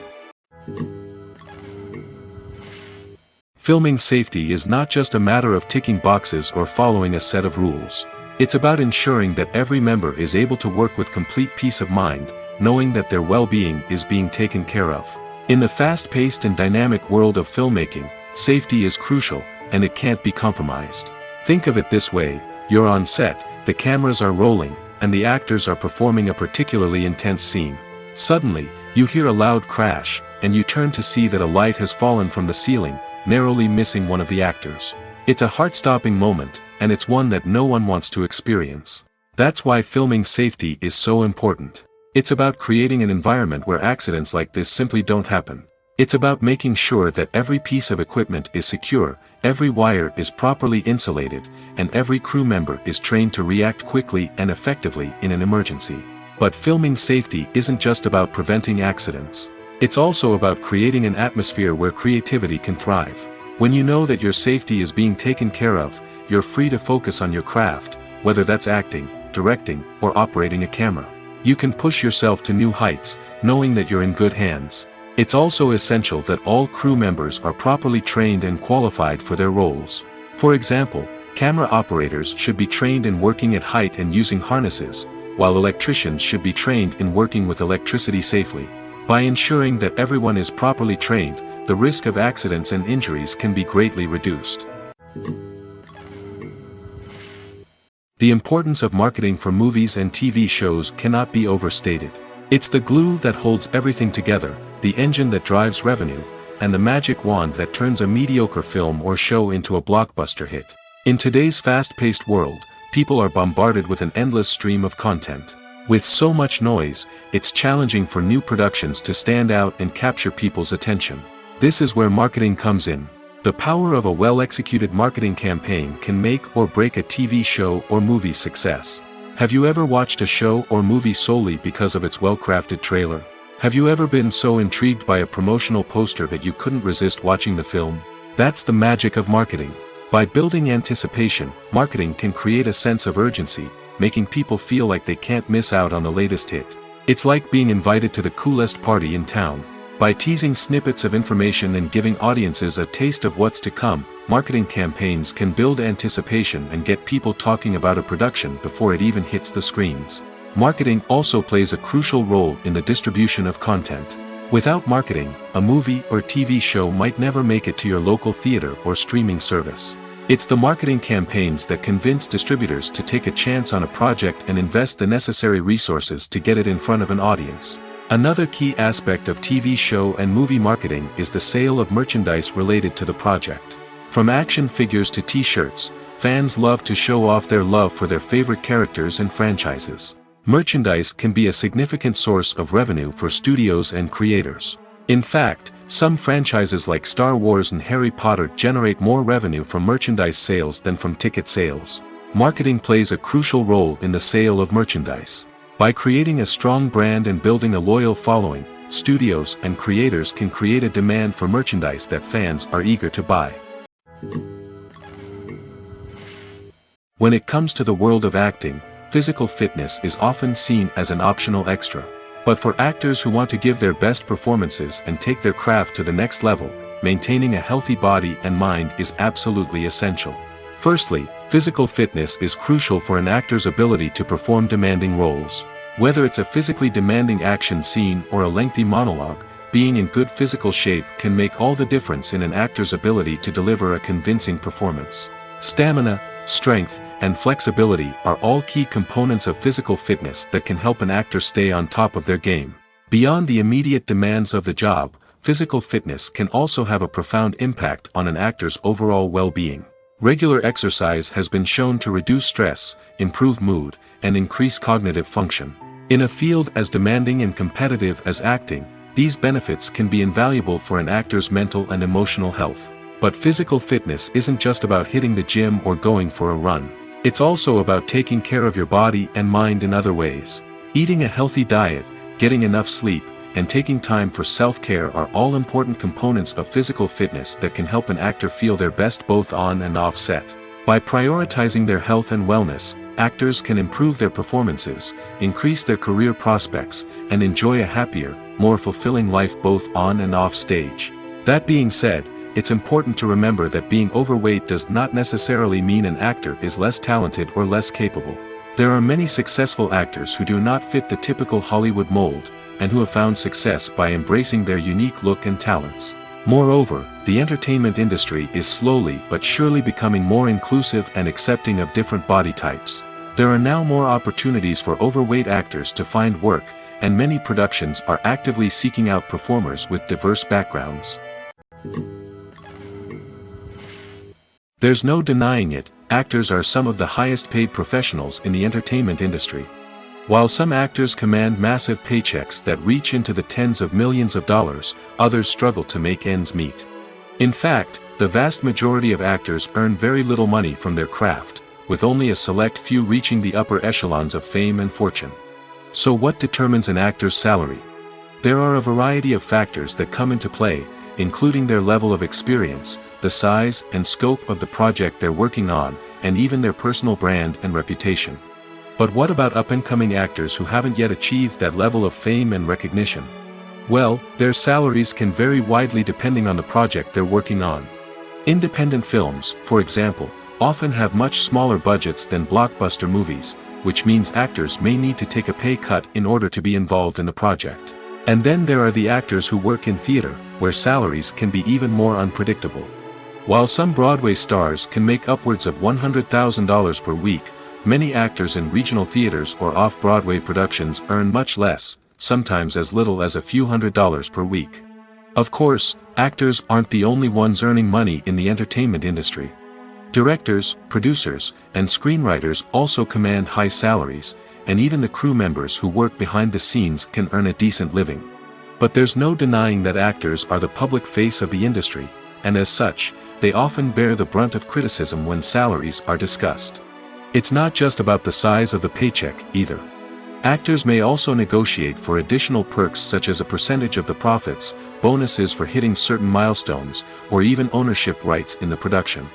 Filming safety is not just a matter of ticking boxes or following a set of rules. It's about ensuring that every member is able to work with complete peace of mind, knowing that their well-being is being taken care of. In the fast-paced and dynamic world of filmmaking, safety is crucial, and it can't be compromised. Think of it this way: you're on set, the cameras are rolling, and the actors are performing a particularly intense scene. Suddenly, you hear a loud crash, and you turn to see that a light has fallen from the ceiling, narrowly missing one of the actors. It's a heart-stopping moment, and it's one that no one wants to experience. That's why filming safety is so important. It's about creating an environment where accidents like this simply don't happen. It's about making sure that every piece of equipment is secure, every wire is properly insulated, and every crew member is trained to react quickly and effectively in an emergency. But filming safety isn't just about preventing accidents. It's also about creating an atmosphere where creativity can thrive. When you know that your safety is being taken care of, you're free to focus on your craft, whether that's acting, directing, or operating a camera. You can push yourself to new heights, knowing that you're in good hands. It's also essential that all crew members are properly trained and qualified for their roles. For example, camera operators should be trained in working at height and using harnesses, while electricians should be trained in working with electricity safely. By ensuring that everyone is properly trained, the risk of accidents and injuries can be greatly reduced. The importance of marketing for movies and TV shows cannot be overstated. It's the glue that holds everything together, the engine that drives revenue, and the magic wand that turns a mediocre film or show into a blockbuster hit. In today's fast-paced world, people are bombarded with an endless stream of content. With so much noise, it's challenging for new productions to stand out and capture people's attention. This is where marketing comes in. The power of a well-executed marketing campaign can make or break a TV show or movie's success. Have you ever watched a show or movie solely because of its well-crafted trailer? Have you ever been so intrigued by a promotional poster that you couldn't resist watching the film? That's the magic of marketing. By building anticipation, marketing can create a sense of urgency, making people feel like they can't miss out on the latest hit. It's like being invited to the coolest party in town. By teasing snippets of information and giving audiences a taste of what's to come, marketing campaigns can build anticipation and get people talking about a production before it even hits the screens. Marketing also plays a crucial role in the distribution of content. Without marketing, a movie or TV show might never make it to your local theater or streaming service. It's the marketing campaigns that convince distributors to take a chance on a project and invest the necessary resources to get it in front of an audience. Another key aspect of TV show and movie marketing is the sale of merchandise related to the project. From action figures to t-shirts, fans love to show off their love for their favorite characters and franchises. Merchandise can be a significant source of revenue for studios and creators. In fact, some franchises like Star Wars and Harry Potter generate more revenue from merchandise sales than from ticket sales. Marketing plays a crucial role in the sale of merchandise. By creating a strong brand and building a loyal following, studios and creators can create a demand for merchandise that fans are eager to buy. When it comes to the world of acting, physical fitness is often seen as an optional extra. But for actors who want to give their best performances and take their craft to the next level, maintaining a healthy body and mind is absolutely essential. Firstly, physical fitness is crucial for an actor's ability to perform demanding roles. Whether it's a physically demanding action scene or a lengthy monologue, being in good physical shape can make all the difference in an actor's ability to deliver a convincing performance. Stamina, strength, and flexibility are all key components of physical fitness that can help an actor stay on top of their game. Beyond the immediate demands of the job, physical fitness can also have a profound impact on an actor's overall well-being. Regular exercise has been shown to reduce stress, improve mood, and increase cognitive function. In a field as demanding and competitive as acting, these benefits can be invaluable for an actor's mental and emotional health. But physical fitness isn't just about hitting the gym or going for a run. It's also about taking care of your body and mind in other ways. Eating a healthy diet, getting enough sleep, and taking time for self-care are all important components of physical fitness that can help an actor feel their best both on and off set. By prioritizing their health and wellness, actors can improve their performances, increase their career prospects, and enjoy a happier, more fulfilling life both on and off stage. That being said, it's important to remember that being overweight does not necessarily mean an actor is less talented or less capable. There are many successful actors who do not fit the typical Hollywood mold, and who have found success by embracing their unique look and talents. Moreover, the entertainment industry is slowly but surely becoming more inclusive and accepting of different body types. There are now more opportunities for overweight actors to find work, and many productions are actively seeking out performers with diverse backgrounds. There's no denying it, actors are some of the highest paid professionals in the entertainment industry. While some actors command massive paychecks that reach into the tens of millions of dollars, others struggle to make ends meet. In fact, the vast majority of actors earn very little money from their craft, with only a select few reaching the upper echelons of fame and fortune. So what determines an actor's salary? There are a variety of factors that come into play, including their level of experience, the size and scope of the project they're working on, and even their personal brand and reputation. But what about up-and-coming actors who haven't yet achieved that level of fame and recognition? Well, their salaries can vary widely depending on the project they're working on. Independent films, for example, often have much smaller budgets than blockbuster movies, which means actors may need to take a pay cut in order to be involved in the project. And then there are the actors who work in theater, where salaries can be even more unpredictable. While some Broadway stars can make upwards of $100,000 per week, many actors in regional theaters or off-Broadway productions earn much less, sometimes as little as a few $100s per week. Of course, actors aren't the only ones earning money in the entertainment industry. Directors, producers, and screenwriters also command high salaries, and even the crew members who work behind the scenes can earn a decent living. But there's no denying that actors are the public face of the industry, and as such, they often bear the brunt of criticism when salaries are discussed. It's not just about the size of the paycheck, either. Actors may also negotiate for additional perks such as a percentage of the profits, bonuses for hitting certain milestones, or even ownership rights in the production.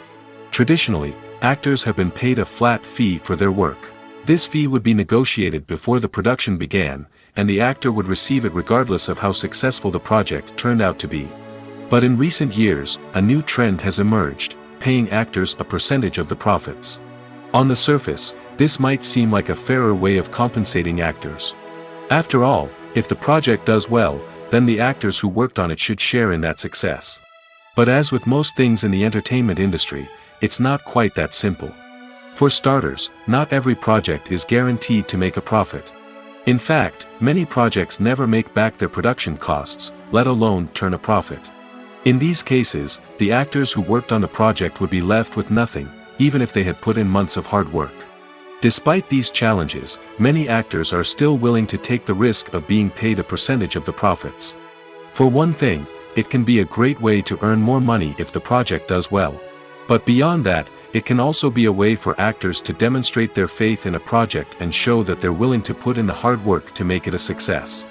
Traditionally, actors have been paid a flat fee for their work. This fee would be negotiated before the production began, and the actor would receive it regardless of how successful the project turned out to be. But in recent years, a new trend has emerged, paying actors a percentage of the profits. On the surface, this might seem like a fairer way of compensating actors. After all, if the project does well, then the actors who worked on it should share in that success. But as with most things in the entertainment industry, it's not quite that simple. For starters, not every project is guaranteed to make a profit. In fact, many projects never make back their production costs, let alone turn a profit. In these cases, the actors who worked on the project would be left with nothing, even if they had put in months of hard work. Despite these challenges, many actors are still willing to take the risk of being paid a percentage of the profits. For one thing, it can be a great way to earn more money if the project does well. But beyond that, it can also be a way for actors to demonstrate their faith in a project and show that they're willing to put in the hard work to make it a success.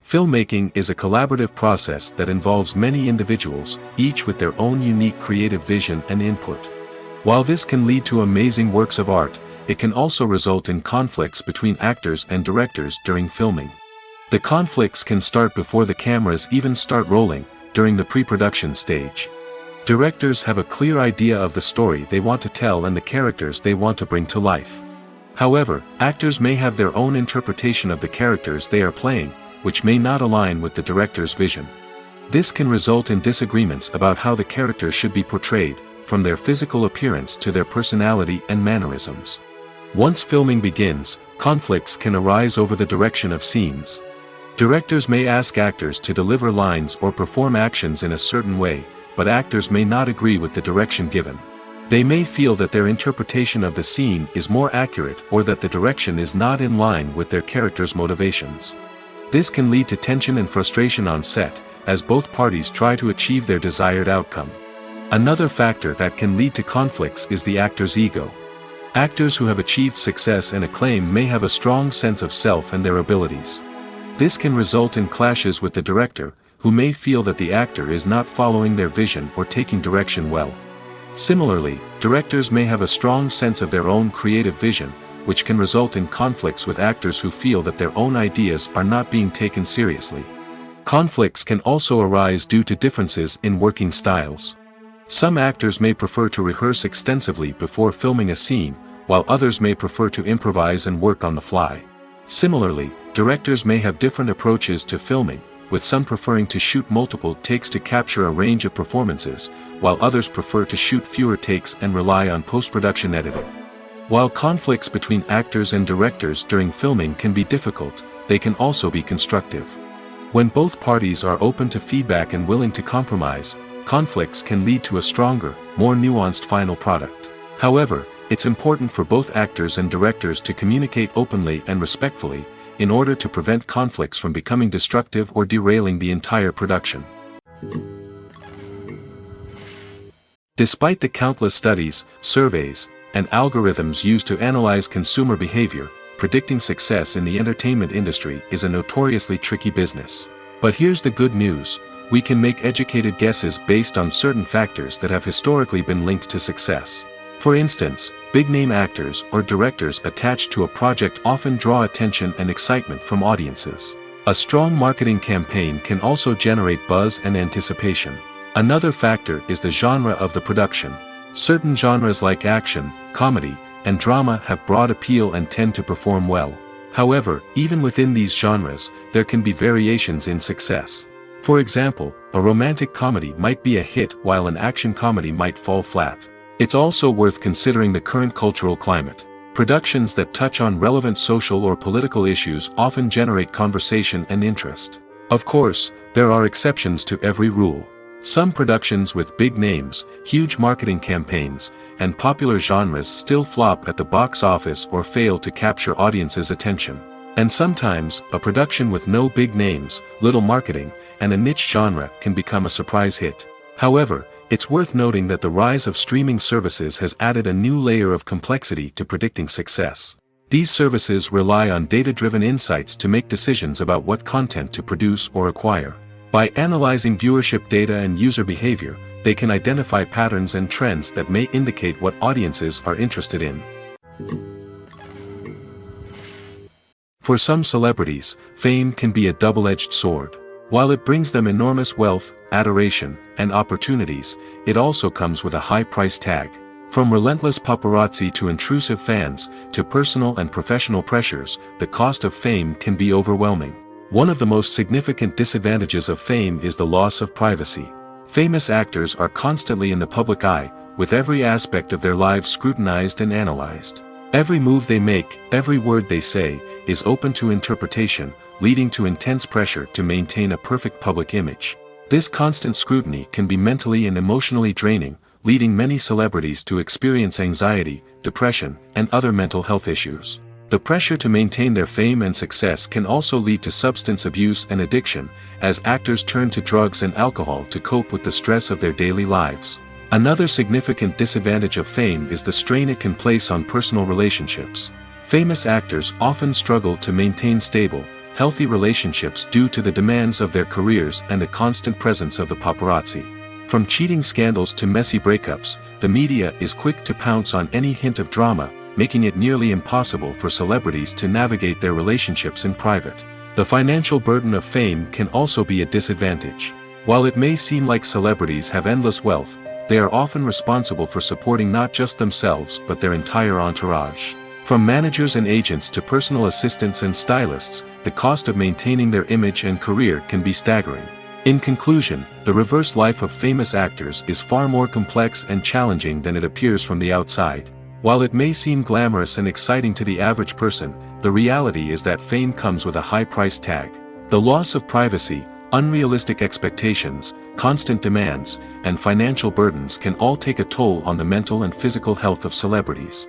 Filmmaking is a collaborative process that involves many individuals, each with their own unique creative vision and input. While this can lead to amazing works of art, it can also result in conflicts between actors and directors during filming. The conflicts can start before the cameras even start rolling, during the pre-production stage. Directors have a clear idea of the story they want to tell and the characters they want to bring to life. However, actors may have their own interpretation of the characters they are playing, which may not align with the director's vision. This can result in disagreements about how the characters should be portrayed, from their physical appearance to their personality and mannerisms. Once filming begins, conflicts can arise over the direction of scenes. Directors may ask actors to deliver lines or perform actions in a certain way, but actors may not agree with the direction given. They may feel that their interpretation of the scene is more accurate or that the direction is not in line with their character's motivations. This can lead to tension and frustration on set, as both parties try to achieve their desired outcome. Another factor that can lead to conflicts is the actor's ego. Actors who have achieved success and acclaim may have a strong sense of self and their abilities. This can result in clashes with the director, who may feel that the actor is not following their vision or taking direction well. Similarly, directors may have a strong sense of their own creative vision, which can result in conflicts with actors who feel that their own ideas are not being taken seriously. Conflicts can also arise due to differences in working styles. Some actors may prefer to rehearse extensively before filming a scene, while others may prefer to improvise and work on the fly. Similarly, directors may have different approaches to filming, with some preferring to shoot multiple takes to capture a range of performances, while others prefer to shoot fewer takes and rely on post-production editing. While conflicts between actors and directors during filming can be difficult, they can also be constructive. When both parties are open to feedback and willing to compromise, conflicts can lead to a stronger, more nuanced final product. However, it's important for both actors and directors to communicate openly and respectfully, in order to prevent conflicts from becoming destructive or derailing the entire production. Despite the countless studies, surveys, and algorithms used to analyze consumer behavior, predicting success in the entertainment industry is a notoriously tricky business. But here's the good news: we can make educated guesses based on certain factors that have historically been linked to success. For instance, big-name actors or directors attached to a project often draw attention and excitement from audiences. A strong marketing campaign can also generate buzz and anticipation. Another factor is the genre of the production. Certain genres like action, comedy, and drama have broad appeal and tend to perform well. However, even within these genres, there can be variations in success. For example, a romantic comedy might be a hit while an action comedy might fall flat. It's also worth considering the current cultural climate. Productions that touch on relevant social or political issues often generate conversation and interest. Of course, there are exceptions to every rule. Some productions with big names, huge marketing campaigns, and popular genres still flop at the box office or fail to capture audiences' attention. And sometimes, a production with no big names, little marketing, and a niche genre can become a surprise hit. However, it's worth noting that the rise of streaming services has added a new layer of complexity to predicting success. These services rely on data-driven insights to make decisions about what content to produce or acquire. By analyzing viewership data and user behavior, they can identify patterns and trends that may indicate what audiences are interested in. For some celebrities, fame can be a double-edged sword. While it brings them enormous wealth, adoration, and opportunities, it also comes with a high price tag. From relentless paparazzi to intrusive fans, to personal and professional pressures, the cost of fame can be overwhelming. One of the most significant disadvantages of fame is the loss of privacy. Famous actors are constantly in the public eye, with every aspect of their lives scrutinized and analyzed. Every move they make, every word they say, is open to interpretation, leading to intense pressure to maintain a perfect public image. This constant scrutiny can be mentally and emotionally draining, leading many celebrities to experience anxiety, depression, and other mental health issues. The pressure to maintain their fame and success can also lead to substance abuse and addiction, as actors turn to drugs and alcohol to cope with the stress of their daily lives. Another significant disadvantage of fame is the strain it can place on personal relationships. Famous actors often struggle to maintain stable, healthy relationships due to the demands of their careers and the constant presence of the paparazzi. From cheating scandals to messy breakups, the media is quick to pounce on any hint of drama, making it nearly impossible for celebrities to navigate their relationships in private. The financial burden of fame can also be a disadvantage. While it may seem like celebrities have endless wealth, they are often responsible for supporting not just themselves but their entire entourage. From managers and agents to personal assistants and stylists, the cost of maintaining their image and career can be staggering. In conclusion, the reverse life of famous actors is far more complex and challenging than it appears from the outside. While it may seem glamorous and exciting to the average person, the reality is that fame comes with a high price tag. The loss of privacy, unrealistic expectations, constant demands, and financial burdens can all take a toll on the mental and physical health of celebrities.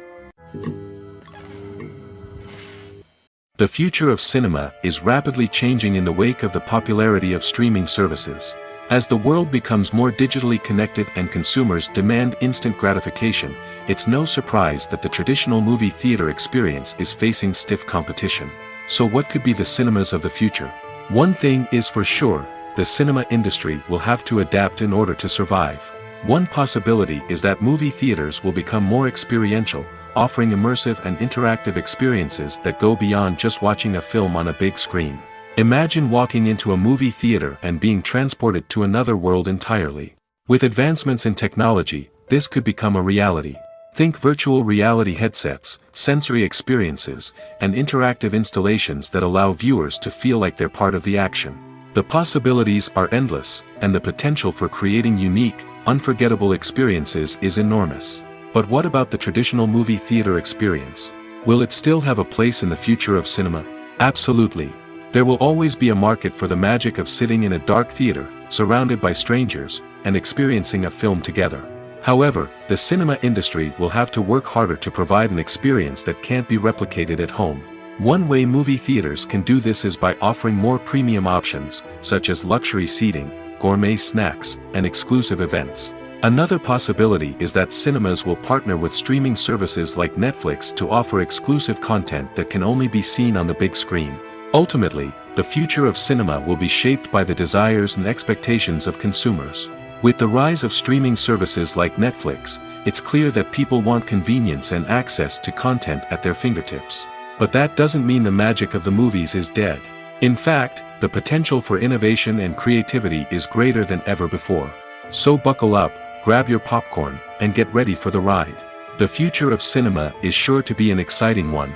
The future of cinema is rapidly changing in the wake of the popularity of streaming services. As the world becomes more digitally connected and consumers demand instant gratification, it's no surprise that the traditional movie theater experience is facing stiff competition. So what could be the cinemas of the future? One thing is for sure, the cinema industry will have to adapt in order to survive. One possibility is that movie theaters will become more experiential, offering immersive and interactive experiences that go beyond just watching a film on a big screen. Imagine walking into a movie theater and being transported to another world entirely. With advancements in technology, this could become a reality. Think virtual reality headsets, sensory experiences, and interactive installations that allow viewers to feel like they're part of the action. The possibilities are endless, and the potential for creating unique, unforgettable experiences is enormous. But what about the traditional movie theater experience? Will it still have a place in the future of cinema? Absolutely. There will always be a market for the magic of sitting in a dark theater, surrounded by strangers, and experiencing a film together. However, the cinema industry will have to work harder to provide an experience that can't be replicated at home. One way movie theaters can do this is by offering more premium options, such as luxury seating, gourmet snacks, and exclusive events. Another possibility is that cinemas will partner with streaming services like Netflix to offer exclusive content that can only be seen on the big screen. Ultimately, the future of cinema will be shaped by the desires and expectations of consumers. With the rise of streaming services like Netflix, it's clear that people want convenience and access to content at their fingertips. But that doesn't mean the magic of the movies is dead. In fact, the potential for innovation and creativity is greater than ever before. So buckle up, grab your popcorn, and get ready for the ride. The future of cinema is sure to be an exciting one.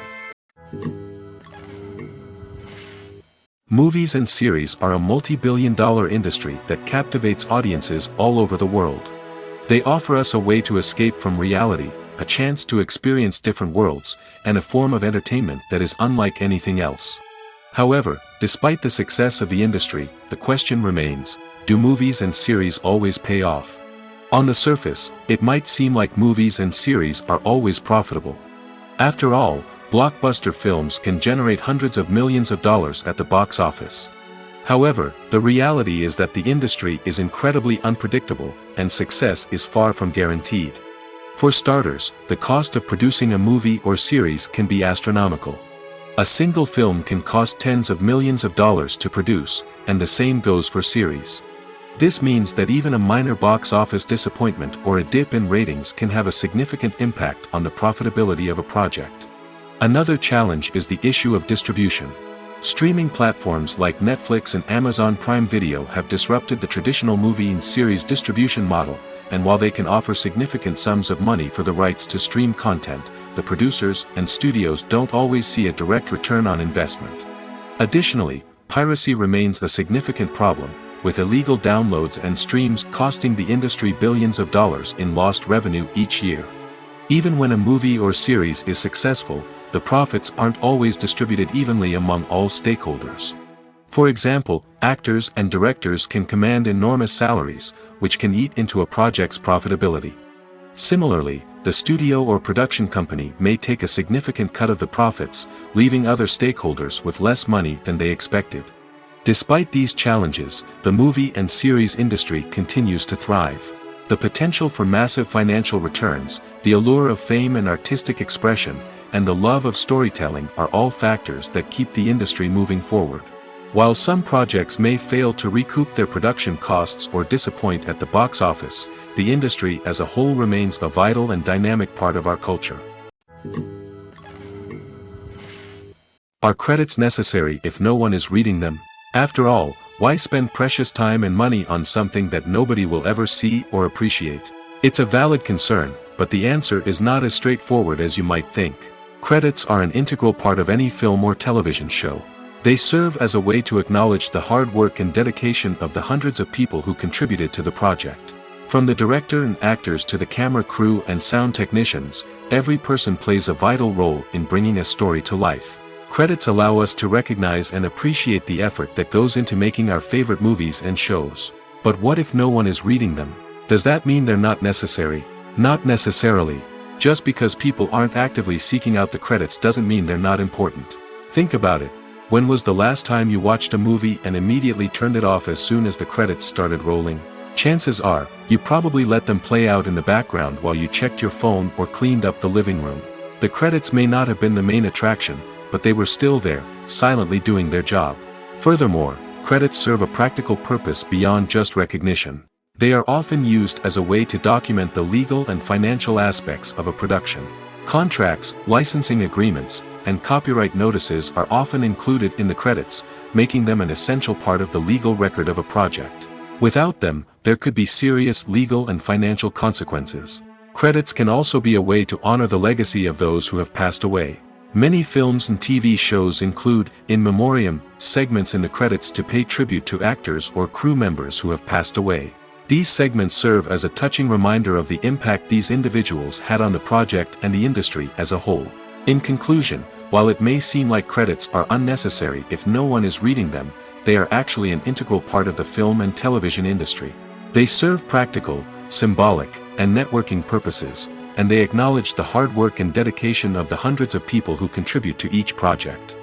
Movies and series are a multi-billion-dollar industry that captivates audiences all over the world. They offer us a way to escape from reality, a chance to experience different worlds, and a form of entertainment that is unlike anything else. However, despite the success of the industry, the question remains, do movies and series always pay off? On the surface, it might seem like movies and series are always profitable. After all, blockbuster films can generate hundreds of millions of dollars at the box office. However, the reality is that the industry is incredibly unpredictable, and success is far from guaranteed. For starters, the cost of producing a movie or series can be astronomical. A single film can cost tens of millions of dollars to produce, and the same goes for series. This means that even a minor box office disappointment or a dip in ratings can have a significant impact on the profitability of a project. Another challenge is the issue of distribution. Streaming platforms like Netflix and Amazon Prime Video have disrupted the traditional movie and series distribution model, and while they can offer significant sums of money for the rights to stream content, the producers and studios don't always see a direct return on investment. Additionally, piracy remains a significant problem, with illegal downloads and streams costing the industry billions of dollars in lost revenue each year. Even when a movie or series is successful, the profits aren't always distributed evenly among all stakeholders. For example, actors and directors can command enormous salaries, which can eat into a project's profitability. Similarly, the studio or production company may take a significant cut of the profits, leaving other stakeholders with less money than they expected. Despite these challenges, the movie and series industry continues to thrive. The potential for massive financial returns, the allure of fame and artistic expression, and the love of storytelling are all factors that keep the industry moving forward. While some projects may fail to recoup their production costs or disappoint at the box office, the industry as a whole remains a vital and dynamic part of our culture. Are credits necessary if no one is reading them? After all, why spend precious time and money on something that nobody will ever see or appreciate? It's a valid concern, but the answer is not as straightforward as you might think. Credits are an integral part of any film or television show. They serve as a way to acknowledge the hard work and dedication of the hundreds of people who contributed to the project. From the director and actors to the camera crew and sound technicians, every person plays a vital role in bringing a story to life. Credits allow us to recognize and appreciate the effort that goes into making our favorite movies and shows. But what if no one is reading them? Does that mean they're not necessary? Not necessarily. Just because people aren't actively seeking out the credits doesn't mean they're not important. Think about it. When was the last time you watched a movie and immediately turned it off as soon as the credits started rolling? Chances are, you probably let them play out in the background while you checked your phone or cleaned up the living room. The credits may not have been the main attraction, but they were still there, silently doing their job. Furthermore, credits serve a practical purpose beyond just recognition. They are often used as a way to document the legal and financial aspects of a production. Contracts, licensing agreements, and copyright notices are often included in the credits, making them an essential part of the legal record of a project. Without them, there could be serious legal and financial consequences. Credits can also be a way to honor the legacy of those who have passed away. Many films and TV shows include, in memoriam, segments in the credits to pay tribute to actors or crew members who have passed away. These segments serve as a touching reminder of the impact these individuals had on the project and the industry as a whole. In conclusion, while it may seem like credits are unnecessary if no one is reading them, they are actually an integral part of the film and television industry. They serve practical, symbolic, and networking purposes, and they acknowledge the hard work and dedication of the hundreds of people who contribute to each project.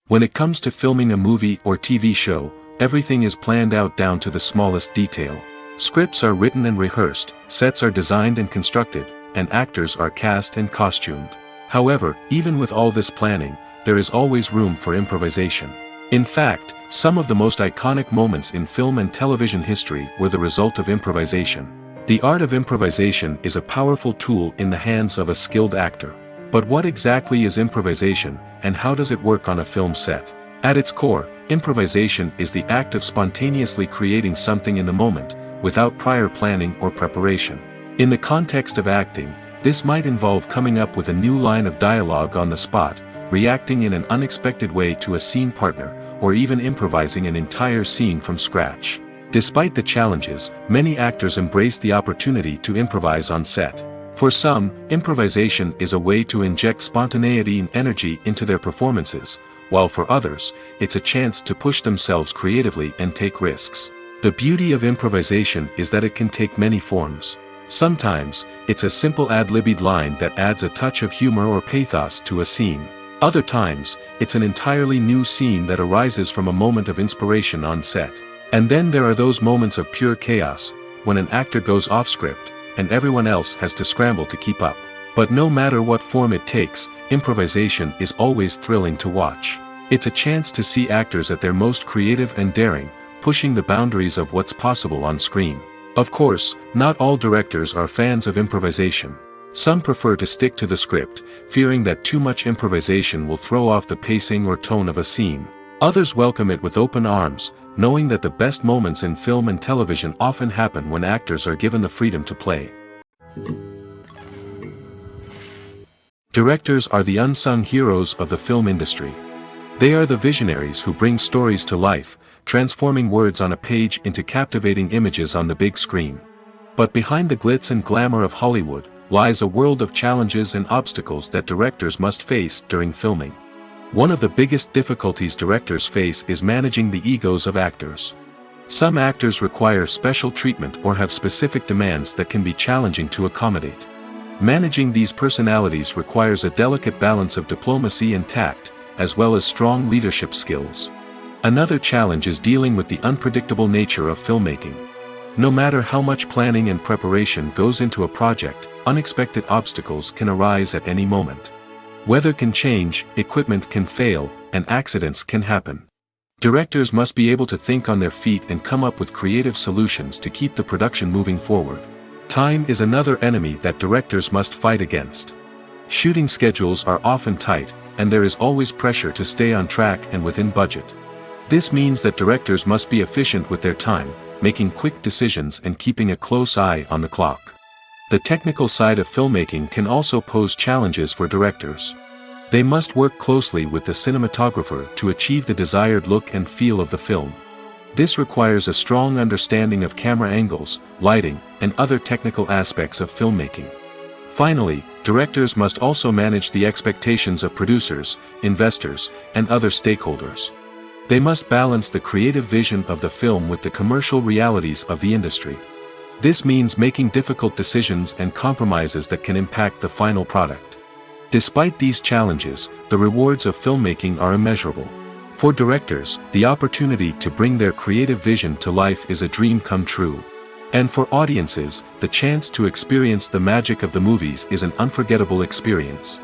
When it comes to filming a movie or TV show, everything is planned out down to the smallest detail. Scripts are written and rehearsed, sets are designed and constructed, and actors are cast and costumed. However, even with all this planning, there is always room for improvisation. In fact, some of the most iconic moments in film and television history were the result of improvisation. The art of improvisation is a powerful tool in the hands of a skilled actor. But what exactly is improvisation, and how does it work on a film set? At its core, improvisation is the act of spontaneously creating something in the moment, without prior planning or preparation. In the context of acting, this might involve coming up with a new line of dialogue on the spot, reacting in an unexpected way to a scene partner, or even improvising an entire scene from scratch. Despite the challenges, many actors embrace the opportunity to improvise on set. For some, improvisation is a way to inject spontaneity and energy into their performances, while for others, it's a chance to push themselves creatively and take risks. The beauty of improvisation is that it can take many forms. Sometimes, it's a simple ad-libbed line that adds a touch of humor or pathos to a scene. Other times, it's an entirely new scene that arises from a moment of inspiration on set. And then there are those moments of pure chaos, when an actor goes off script, and everyone else has to scramble to keep up. But no matter what form it takes, improvisation is always thrilling to watch. It's a chance to see actors at their most creative and daring, pushing the boundaries of what's possible on screen. Of course, not all directors are fans of improvisation. Some prefer to stick to the script, fearing that too much improvisation will throw off the pacing or tone of a scene. Others welcome it with open arms, knowing that the best moments in film and television often happen when actors are given the freedom to play. Directors are the unsung heroes of the film industry. They are the visionaries who bring stories to life, transforming words on a page into captivating images on the big screen. But behind the glitz and glamour of Hollywood, lies a world of challenges and obstacles that directors must face during filming. One of the biggest difficulties directors face is managing the egos of actors. Some actors require special treatment or have specific demands that can be challenging to accommodate. Managing these personalities requires a delicate balance of diplomacy and tact, as well as strong leadership skills. Another challenge is dealing with the unpredictable nature of filmmaking. No matter how much planning and preparation goes into a project, unexpected obstacles can arise at any moment. Weather can change, equipment can fail, and accidents can happen. Directors must be able to think on their feet and come up with creative solutions to keep the production moving forward. Time is another enemy that directors must fight against. Shooting schedules are often tight, and there is always pressure to stay on track and within budget. This means that directors must be efficient with their time, making quick decisions and keeping a close eye on the clock. The technical side of filmmaking can also pose challenges for directors. They must work closely with the cinematographer to achieve the desired look and feel of the film. This requires a strong understanding of camera angles, lighting, and other technical aspects of filmmaking. Finally, directors must also manage the expectations of producers, investors, and other stakeholders. They must balance the creative vision of the film with the commercial realities of the industry. This means making difficult decisions and compromises that can impact the final product. Despite these challenges, the rewards of filmmaking are immeasurable. For directors, the opportunity to bring their creative vision to life is a dream come true. And for audiences, the chance to experience the magic of the movies is an unforgettable experience.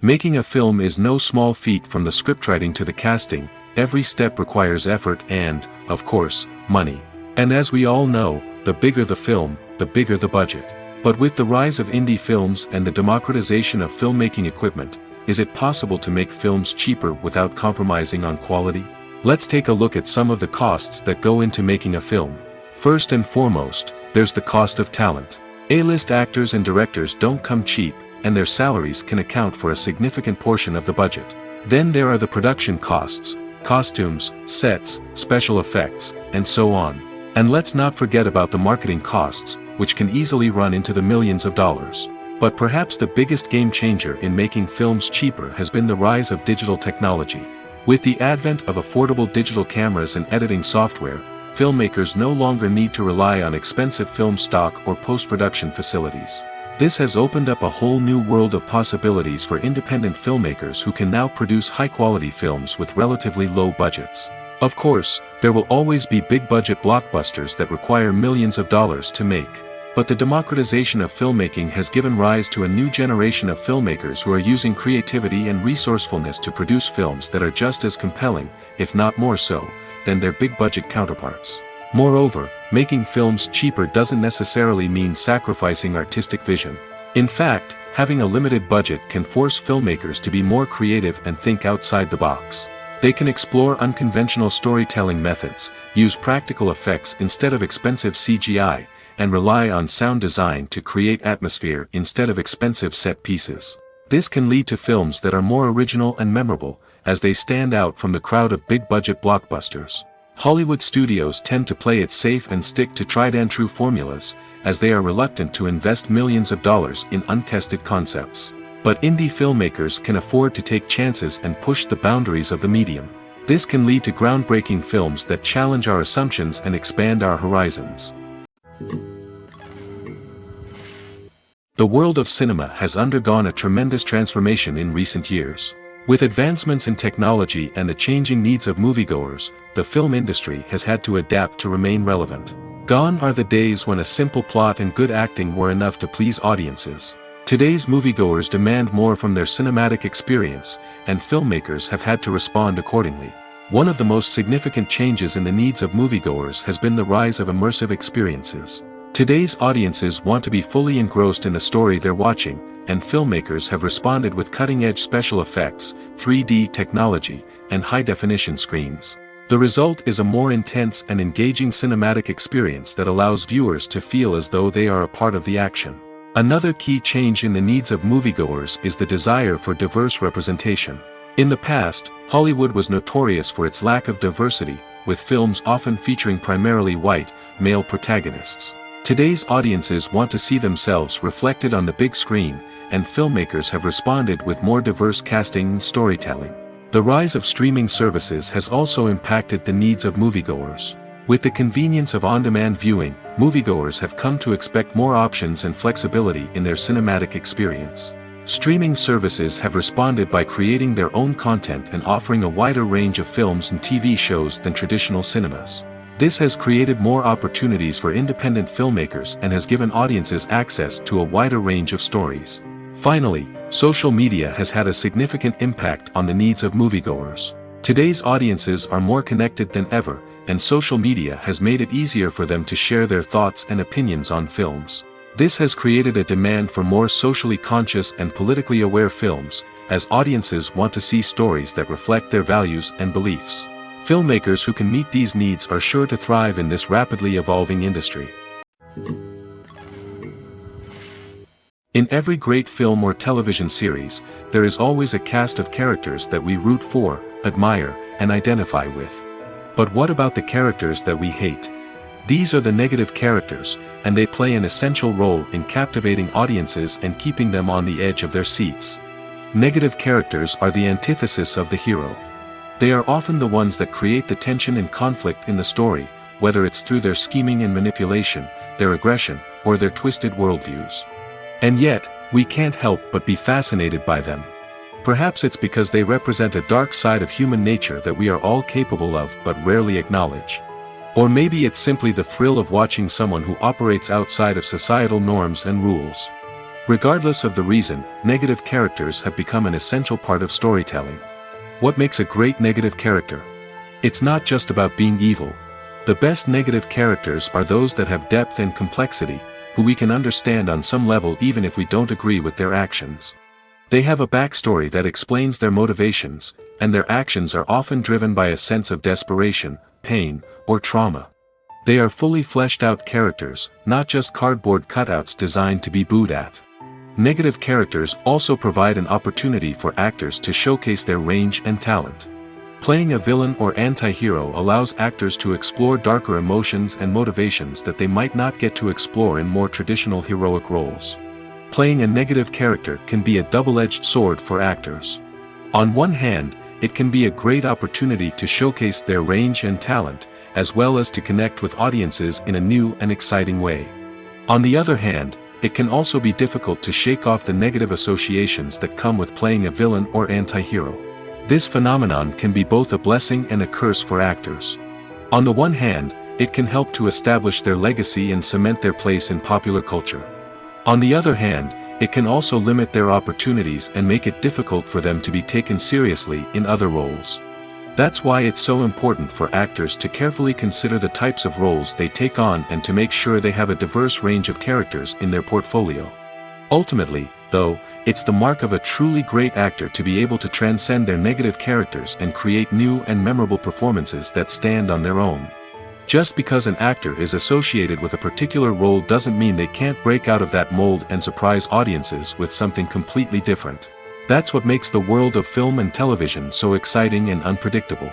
Making a film is no small feat. From the scriptwriting to the casting, every step requires effort and, of course, money. And as we all know, the bigger the film, the bigger the budget. But with the rise of indie films and the democratization of filmmaking equipment, is it possible to make films cheaper without compromising on quality? Let's take a look at some of the costs that go into making a film. First and foremost, there's the cost of talent. A-list actors and directors don't come cheap, and their salaries can account for a significant portion of the budget. Then there are the production costs, costumes, sets, special effects, and so on. And let's not forget about the marketing costs, which can easily run into the millions of dollars. But perhaps the biggest game changer in making films cheaper has been the rise of digital technology. With the advent of affordable digital cameras and editing software, filmmakers no longer need to rely on expensive film stock or post-production facilities. This has opened up a whole new world of possibilities for independent filmmakers who can now produce high-quality films with relatively low budgets. Of course, there will always be big-budget blockbusters that require millions of dollars to make. But the democratization of filmmaking has given rise to a new generation of filmmakers who are using creativity and resourcefulness to produce films that are just as compelling, if not more so, than their big-budget counterparts. Moreover, making films cheaper doesn't necessarily mean sacrificing artistic vision. In fact, having a limited budget can force filmmakers to be more creative and think outside the box. They can explore unconventional storytelling methods, use practical effects instead of expensive CGI, and rely on sound design to create atmosphere instead of expensive set pieces. This can lead to films that are more original and memorable, as they stand out from the crowd of big-budget blockbusters. Hollywood studios tend to play it safe and stick to tried-and-true formulas, as they are reluctant to invest millions of dollars in untested concepts. But indie filmmakers can afford to take chances and push the boundaries of the medium. This can lead to groundbreaking films that challenge our assumptions and expand our horizons. The world of cinema has undergone a tremendous transformation in recent years. With advancements in technology and the changing needs of moviegoers, the film industry has had to adapt to remain relevant. Gone are the days when a simple plot and good acting were enough to please audiences. Today's moviegoers demand more from their cinematic experience, and filmmakers have had to respond accordingly. One of the most significant changes in the needs of moviegoers has been the rise of immersive experiences. Today's audiences want to be fully engrossed in the story they're watching, and filmmakers have responded with cutting-edge special effects, 3D technology, and high-definition screens. The result is a more intense and engaging cinematic experience that allows viewers to feel as though they are a part of the action. Another key change in the needs of moviegoers is the desire for diverse representation. In the past, Hollywood was notorious for its lack of diversity, with films often featuring primarily white, male protagonists. Today's audiences want to see themselves reflected on the big screen, and filmmakers have responded with more diverse casting and storytelling. The rise of streaming services has also impacted the needs of moviegoers. With the convenience of on-demand viewing, moviegoers have come to expect more options and flexibility in their cinematic experience. Streaming services have responded by creating their own content and offering a wider range of films and TV shows than traditional cinemas. This has created more opportunities for independent filmmakers and has given audiences access to a wider range of stories. Finally, social media has had a significant impact on the needs of moviegoers. Today's audiences are more connected than ever, and social media has made it easier for them to share their thoughts and opinions on films. This has created a demand for more socially conscious and politically aware films, as audiences want to see stories that reflect their values and beliefs. Filmmakers who can meet these needs are sure to thrive in this rapidly evolving industry. In every great film or television series, there is always a cast of characters that we root for, admire, and identify with. But what about the characters that we hate? These are the negative characters, and they play an essential role in captivating audiences and keeping them on the edge of their seats. Negative characters are the antithesis of the hero. They are often the ones that create the tension and conflict in the story, whether it's through their scheming and manipulation, their aggression, or their twisted worldviews. And yet, we can't help but be fascinated by them. Perhaps it's because they represent a dark side of human nature that we are all capable of but rarely acknowledge. Or maybe it's simply the thrill of watching someone who operates outside of societal norms and rules. Regardless of the reason, negative characters have become an essential part of storytelling. What makes a great negative character? It's not just about being evil. The best negative characters are those that have depth and complexity, who we can understand on some level even if we don't agree with their actions. They have a backstory that explains their motivations, and their actions are often driven by a sense of desperation, pain, or trauma. They are fully fleshed out characters, not just cardboard cutouts designed to be booed at. Negative characters also provide an opportunity for actors to showcase their range and talent. Playing a villain or anti-hero allows actors to explore darker emotions and motivations that they might not get to explore in more traditional heroic roles. Playing a negative character can be a double-edged sword for actors. On one hand, it can be a great opportunity to showcase their range and talent, as well as to connect with audiences in a new and exciting way. On the other hand, it can also be difficult to shake off the negative associations that come with playing a villain or anti-hero. This phenomenon can be both a blessing and a curse for actors. On the one hand, it can help to establish their legacy and cement their place in popular culture. On the other hand, it can also limit their opportunities and make it difficult for them to be taken seriously in other roles. That's why it's so important for actors to carefully consider the types of roles they take on and to make sure they have a diverse range of characters in their portfolio. Ultimately, though, it's the mark of a truly great actor to be able to transcend their negative characters and create new and memorable performances that stand on their own. Just because an actor is associated with a particular role doesn't mean they can't break out of that mold and surprise audiences with something completely different. That's what makes the world of film and television so exciting and unpredictable.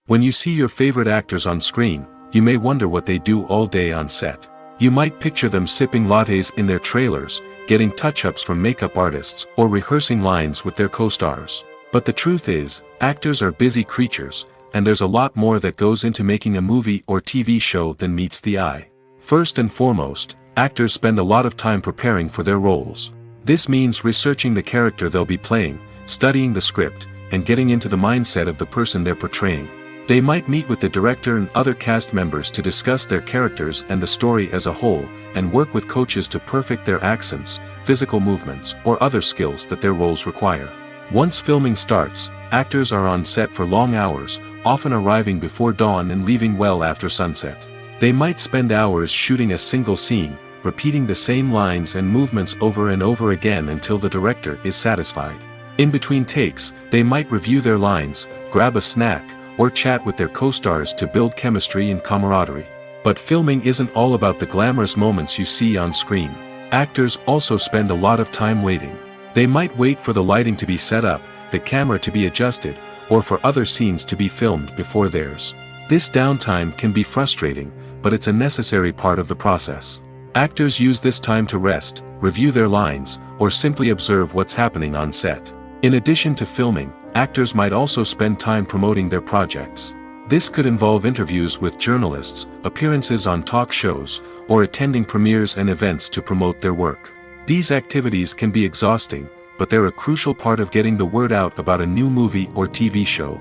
When you see your favorite actors on screen, you may wonder what they do all day on set. You might picture them sipping lattes in their trailers, getting touch-ups from makeup artists, or rehearsing lines with their co-stars. But the truth is, actors are busy creatures, and there's a lot more that goes into making a movie or TV show than meets the eye. First and foremost, actors spend a lot of time preparing for their roles. This means researching the character they'll be playing, studying the script, and getting into the mindset of the person they're portraying. They might meet with the director and other cast members to discuss their characters and the story as a whole, and work with coaches to perfect their accents, physical movements, or other skills that their roles require. Once filming starts, actors are on set for long hours, often arriving before dawn and leaving well after sunset. They might spend hours shooting a single scene, repeating the same lines and movements over and over again until the director is satisfied. In between takes, they might review their lines, grab a snack, or chat with their co-stars to build chemistry and camaraderie. But filming isn't all about the glamorous moments you see on screen. Actors also spend a lot of time waiting. They might wait for the lighting to be set up, the camera to be adjusted, or for other scenes to be filmed before theirs. This downtime can be frustrating, but it's a necessary part of the process. Actors use this time to rest, review their lines, or simply observe what's happening on set. In addition to filming, actors might also spend time promoting their projects. This could involve interviews with journalists, appearances on talk shows, or attending premieres and events to promote their work. These activities can be exhausting, but they're a crucial part of getting the word out about a new movie or TV show.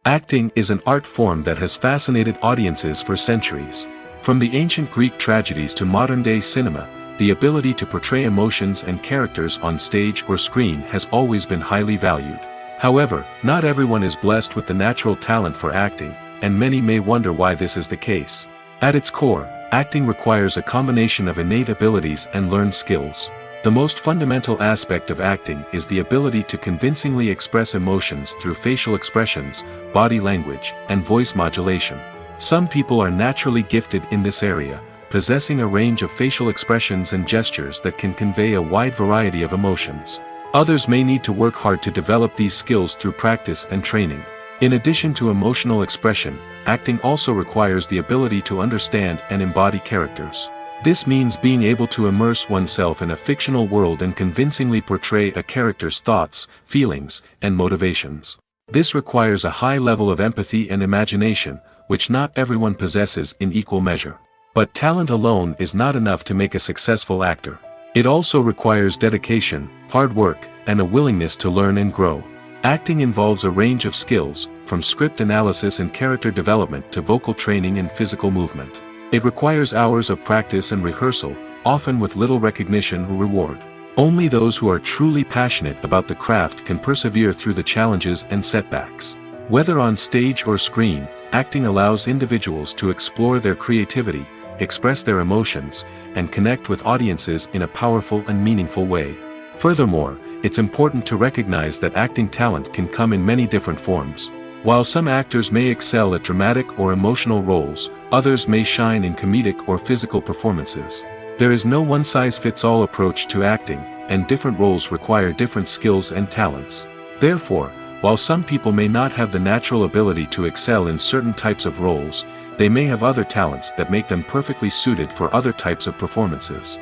Acting is an art form that has fascinated audiences for centuries. From the ancient Greek tragedies to modern-day cinema, the ability to portray emotions and characters on stage or screen has always been highly valued. However, not everyone is blessed with the natural talent for acting, and many may wonder why this is the case. At its core, acting requires a combination of innate abilities and learned skills. The most fundamental aspect of acting is the ability to convincingly express emotions through facial expressions, body language, and voice modulation. Some people are naturally gifted in this area, possessing a range of facial expressions and gestures that can convey a wide variety of emotions. Others may need to work hard to develop these skills through practice and training. In addition to emotional expression, acting also requires the ability to understand and embody characters. This means being able to immerse oneself in a fictional world and convincingly portray a character's thoughts, feelings, and motivations. This requires a high level of empathy and imagination, which not everyone possesses in equal measure. But talent alone is not enough to make a successful actor. It also requires dedication, hard work, and a willingness to learn and grow. Acting involves a range of skills, from script analysis and character development to vocal training and physical movement. It requires hours of practice and rehearsal, often with little recognition or reward. Only those who are truly passionate about the craft can persevere through the challenges and setbacks. Whether on stage or screen, acting allows individuals to explore their creativity, express their emotions, and connect with audiences in a powerful and meaningful way. Furthermore, it's important to recognize that acting talent can come in many different forms. While some actors may excel at dramatic or emotional roles, others may shine in comedic or physical performances. There is no one-size-fits-all approach to acting, and different roles require different skills and talents. Therefore, while some people may not have the natural ability to excel in certain types of roles, they may have other talents that make them perfectly suited for other types of performances.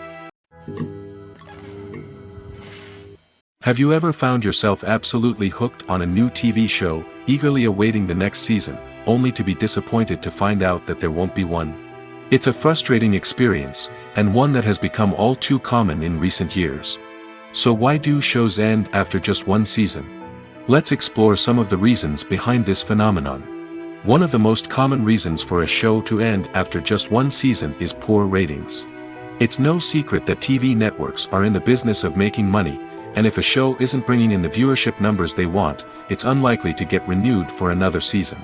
Have you ever found yourself absolutely hooked on a new TV show, eagerly awaiting the next season, only to be disappointed to find out that there won't be one? It's a frustrating experience, and one that has become all too common in recent years. So why do shows end after just one season? Let's explore some of the reasons behind this phenomenon. One of the most common reasons for a show to end after just one season is poor ratings. It's no secret that TV networks are in the business of making money, and if a show isn't bringing in the viewership numbers they want, it's unlikely to get renewed for another season.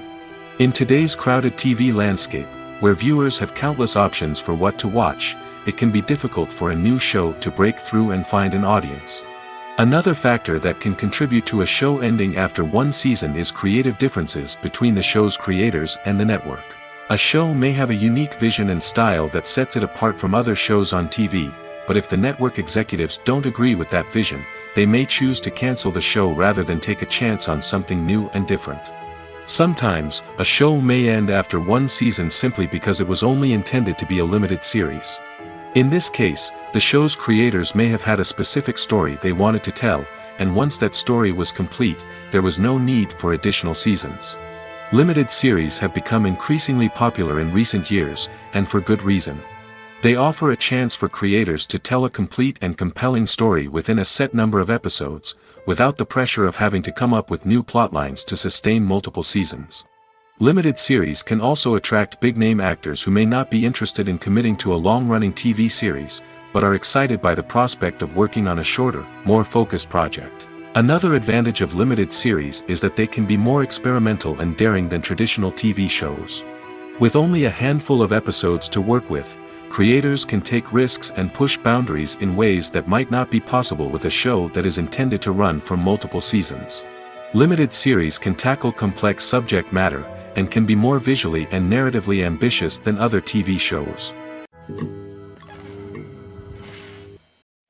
In today's crowded TV landscape, where viewers have countless options for what to watch, it can be difficult for a new show to break through and find an audience. Another factor that can contribute to a show ending after one season is creative differences between the show's creators and the network. A show may have a unique vision and style that sets it apart from other shows on TV, but if the network executives don't agree with that vision, they may choose to cancel the show rather than take a chance on something new and different. Sometimes, a show may end after one season simply because it was only intended to be a limited series. In this case, the show's creators may have had a specific story they wanted to tell, and once that story was complete, there was no need for additional seasons. Limited series have become increasingly popular in recent years, and for good reason. They offer a chance for creators to tell a complete and compelling story within a set number of episodes, without the pressure of having to come up with new plotlines to sustain multiple seasons. Limited series can also attract big-name actors who may not be interested in committing to a long-running TV series, but are excited by the prospect of working on a shorter, more focused project. Another advantage of limited series is that they can be more experimental and daring than traditional TV shows. With only a handful of episodes to work with, creators can take risks and push boundaries in ways that might not be possible with a show that is intended to run for multiple seasons. Limited series can tackle complex subject matter, and can be more visually and narratively ambitious than other TV shows.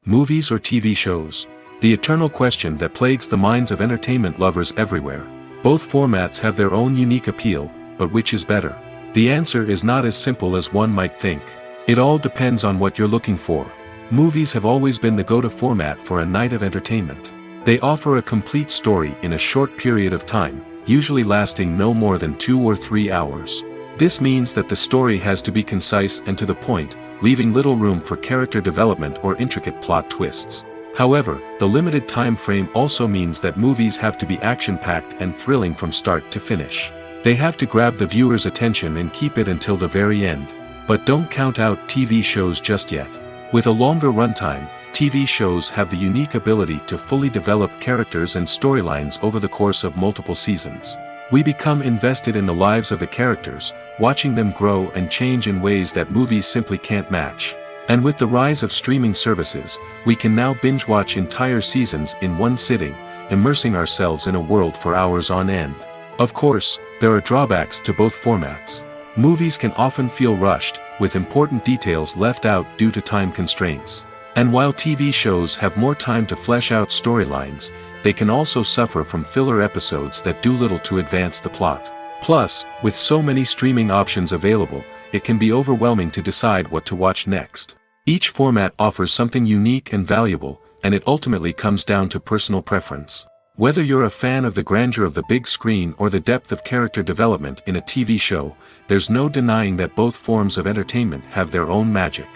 Movies or TV shows? The eternal question that plagues the minds of entertainment lovers everywhere. Both formats have their own unique appeal, but which is better? The answer is not as simple as one might think. It all depends on what you're looking for. Movies have always been the go-to format for a night of entertainment. They offer a complete story in a short period of time, usually lasting no more than 2 or 3 hours. This means that the story has to be concise and to the point, leaving little room for character development or intricate plot twists. However, the limited time frame also means that movies have to be action-packed and thrilling from start to finish. They have to grab the viewer's attention and keep it until the very end. But don't count out TV shows just yet. With a longer runtime, TV shows have the unique ability to fully develop characters and storylines over the course of multiple seasons. We become invested in the lives of the characters, watching them grow and change in ways that movies simply can't match. And with the rise of streaming services, we can now binge-watch entire seasons in one sitting, immersing ourselves in a world for hours on end. Of course, there are drawbacks to both formats. Movies can often feel rushed, with important details left out due to time constraints. And while TV shows have more time to flesh out storylines, they can also suffer from filler episodes that do little to advance the plot. Plus, with so many streaming options available, it can be overwhelming to decide what to watch next. Each format offers something unique and valuable, and it ultimately comes down to personal preference. Whether you're a fan of the grandeur of the big screen or the depth of character development in a TV show, there's no denying that both forms of entertainment have their own magic.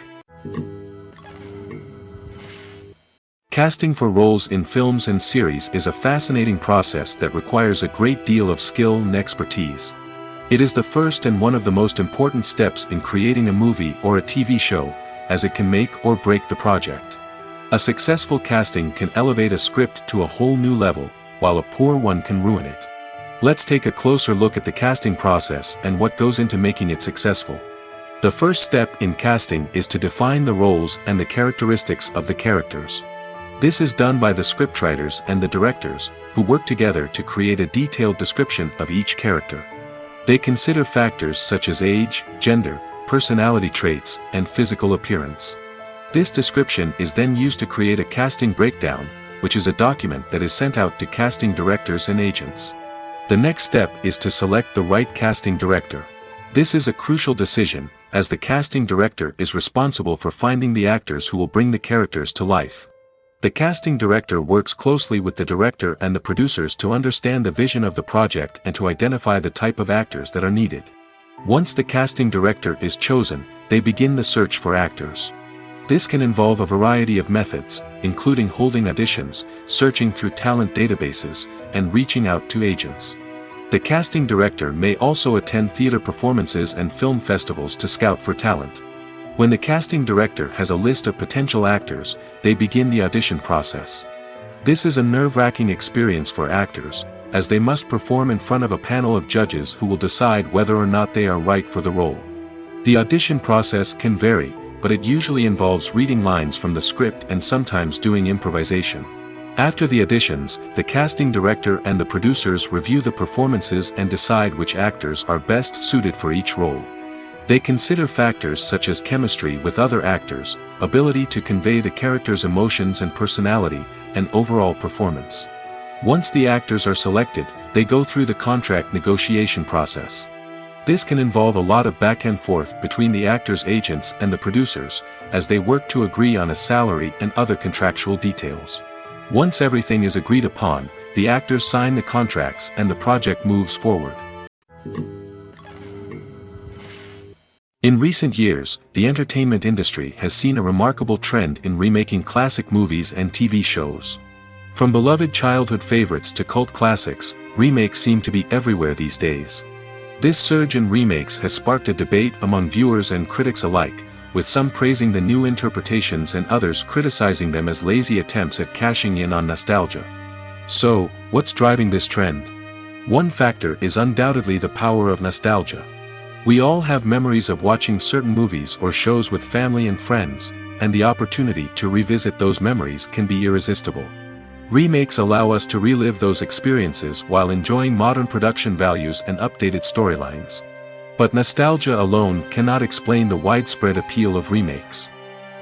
Casting for roles in films and series is a fascinating process that requires a great deal of skill and expertise. It is the first and one of the most important steps in creating a movie or a TV show, as it can make or break the project. A successful casting can elevate a script to a whole new level, while a poor one can ruin it. Let's take a closer look at the casting process and what goes into making it successful. The first step in casting is to define the roles and the characteristics of the characters. This is done by the scriptwriters and the directors, who work together to create a detailed description of each character. They consider factors such as age, gender, personality traits, and physical appearance. This description is then used to create a casting breakdown, which is a document that is sent out to casting directors and agents. The next step is to select the right casting director. This is a crucial decision, as the casting director is responsible for finding the actors who will bring the characters to life. The casting director works closely with the director and the producers to understand the vision of the project and to identify the type of actors that are needed. Once the casting director is chosen, they begin the search for actors. This can involve a variety of methods, including holding auditions, searching through talent databases, and reaching out to agents. The casting director may also attend theater performances and film festivals to scout for talent. When the casting director has a list of potential actors, they begin the audition process. This is a nerve-wracking experience for actors, as they must perform in front of a panel of judges who will decide whether or not they are right for the role. The audition process can vary, but it usually involves reading lines from the script and sometimes doing improvisation. After the auditions, the casting director and the producers review the performances and decide which actors are best suited for each role. They consider factors such as chemistry with other actors, ability to convey the character's emotions and personality, and overall performance. Once the actors are selected, they go through the contract negotiation process. This can involve a lot of back and forth between the actors' agents and the producers, as they work to agree on a salary and other contractual details. Once everything is agreed upon, the actors sign the contracts and the project moves forward. In recent years, the entertainment industry has seen a remarkable trend in remaking classic movies and TV shows. From beloved childhood favorites to cult classics, remakes seem to be everywhere these days. This surge in remakes has sparked a debate among viewers and critics alike, with some praising the new interpretations and others criticizing them as lazy attempts at cashing in on nostalgia. So, what's driving this trend? One factor is undoubtedly the power of nostalgia. We all have memories of watching certain movies or shows with family and friends, and the opportunity to revisit those memories can be irresistible. Remakes allow us to relive those experiences while enjoying modern production values and updated storylines. But nostalgia alone cannot explain the widespread appeal of remakes.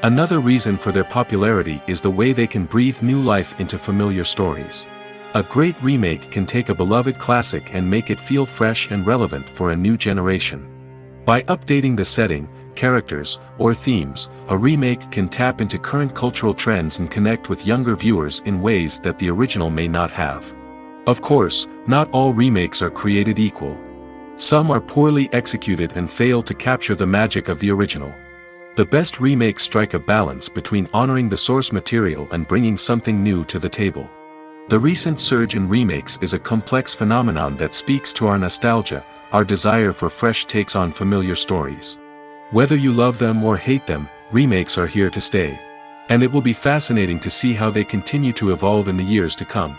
Another reason for their popularity is the way they can breathe new life into familiar stories. A great remake can take a beloved classic and make it feel fresh and relevant for a new generation. By updating the setting, characters, or themes, a remake can tap into current cultural trends and connect with younger viewers in ways that the original may not have. Of course, not all remakes are created equal. Some are poorly executed and fail to capture the magic of the original. The best remakes strike a balance between honoring the source material and bringing something new to the table. The recent surge in remakes is a complex phenomenon that speaks to our nostalgia, our desire for fresh takes on familiar stories. Whether you love them or hate them, remakes are here to stay. And it will be fascinating to see how they continue to evolve in the years to come.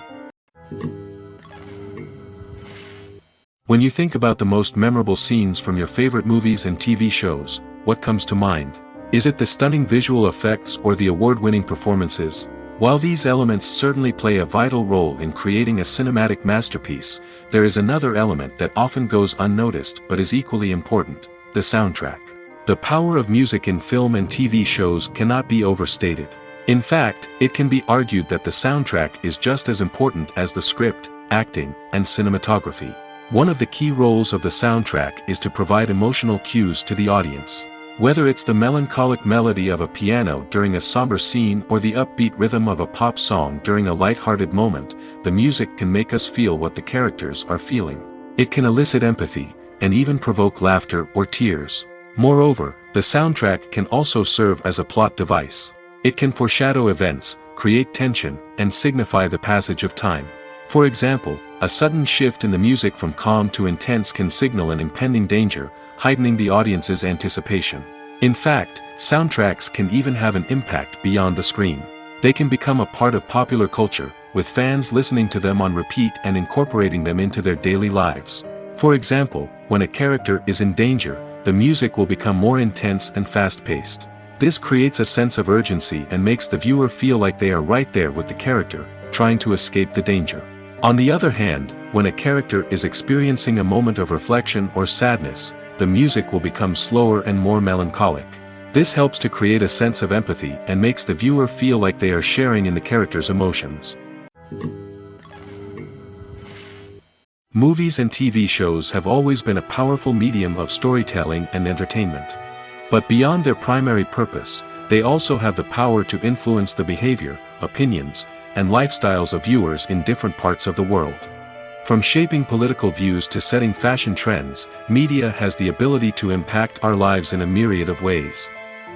When you think about the most memorable scenes from your favorite movies and TV shows, what comes to mind? Is it the stunning visual effects or the award-winning performances? While these elements certainly play a vital role in creating a cinematic masterpiece, there is another element that often goes unnoticed but is equally important: the soundtrack. The power of music in film and TV shows cannot be overstated. In fact, it can be argued that the soundtrack is just as important as the script, acting, and cinematography. One of the key roles of the soundtrack is to provide emotional cues to the audience. Whether it's the melancholic melody of a piano during a somber scene or the upbeat rhythm of a pop song during a light-hearted moment, the music can make us feel what the characters are feeling. It can elicit empathy, and even provoke laughter or tears. Moreover, the soundtrack can also serve as a plot device. It can foreshadow events, create tension, and signify the passage of time. For example, a sudden shift in the music from calm to intense can signal an impending danger, heightening the audience's anticipation. In fact, soundtracks can even have an impact beyond the screen. They can become a part of popular culture, with fans listening to them on repeat and incorporating them into their daily lives. For example, when a character is in danger, the music will become more intense and fast-paced. This creates a sense of urgency and makes the viewer feel like they are right there with the character, trying to escape the danger. On the other hand, when a character is experiencing a moment of reflection or sadness, the music will become slower and more melancholic. This helps to create a sense of empathy and makes the viewer feel like they are sharing in the character's emotions. Movies and TV shows have always been a powerful medium of storytelling and entertainment. But beyond their primary purpose, they also have the power to influence the behavior, opinions, and lifestyles of viewers in different parts of the world. From shaping political views to setting fashion trends, media has the ability to impact our lives in a myriad of ways.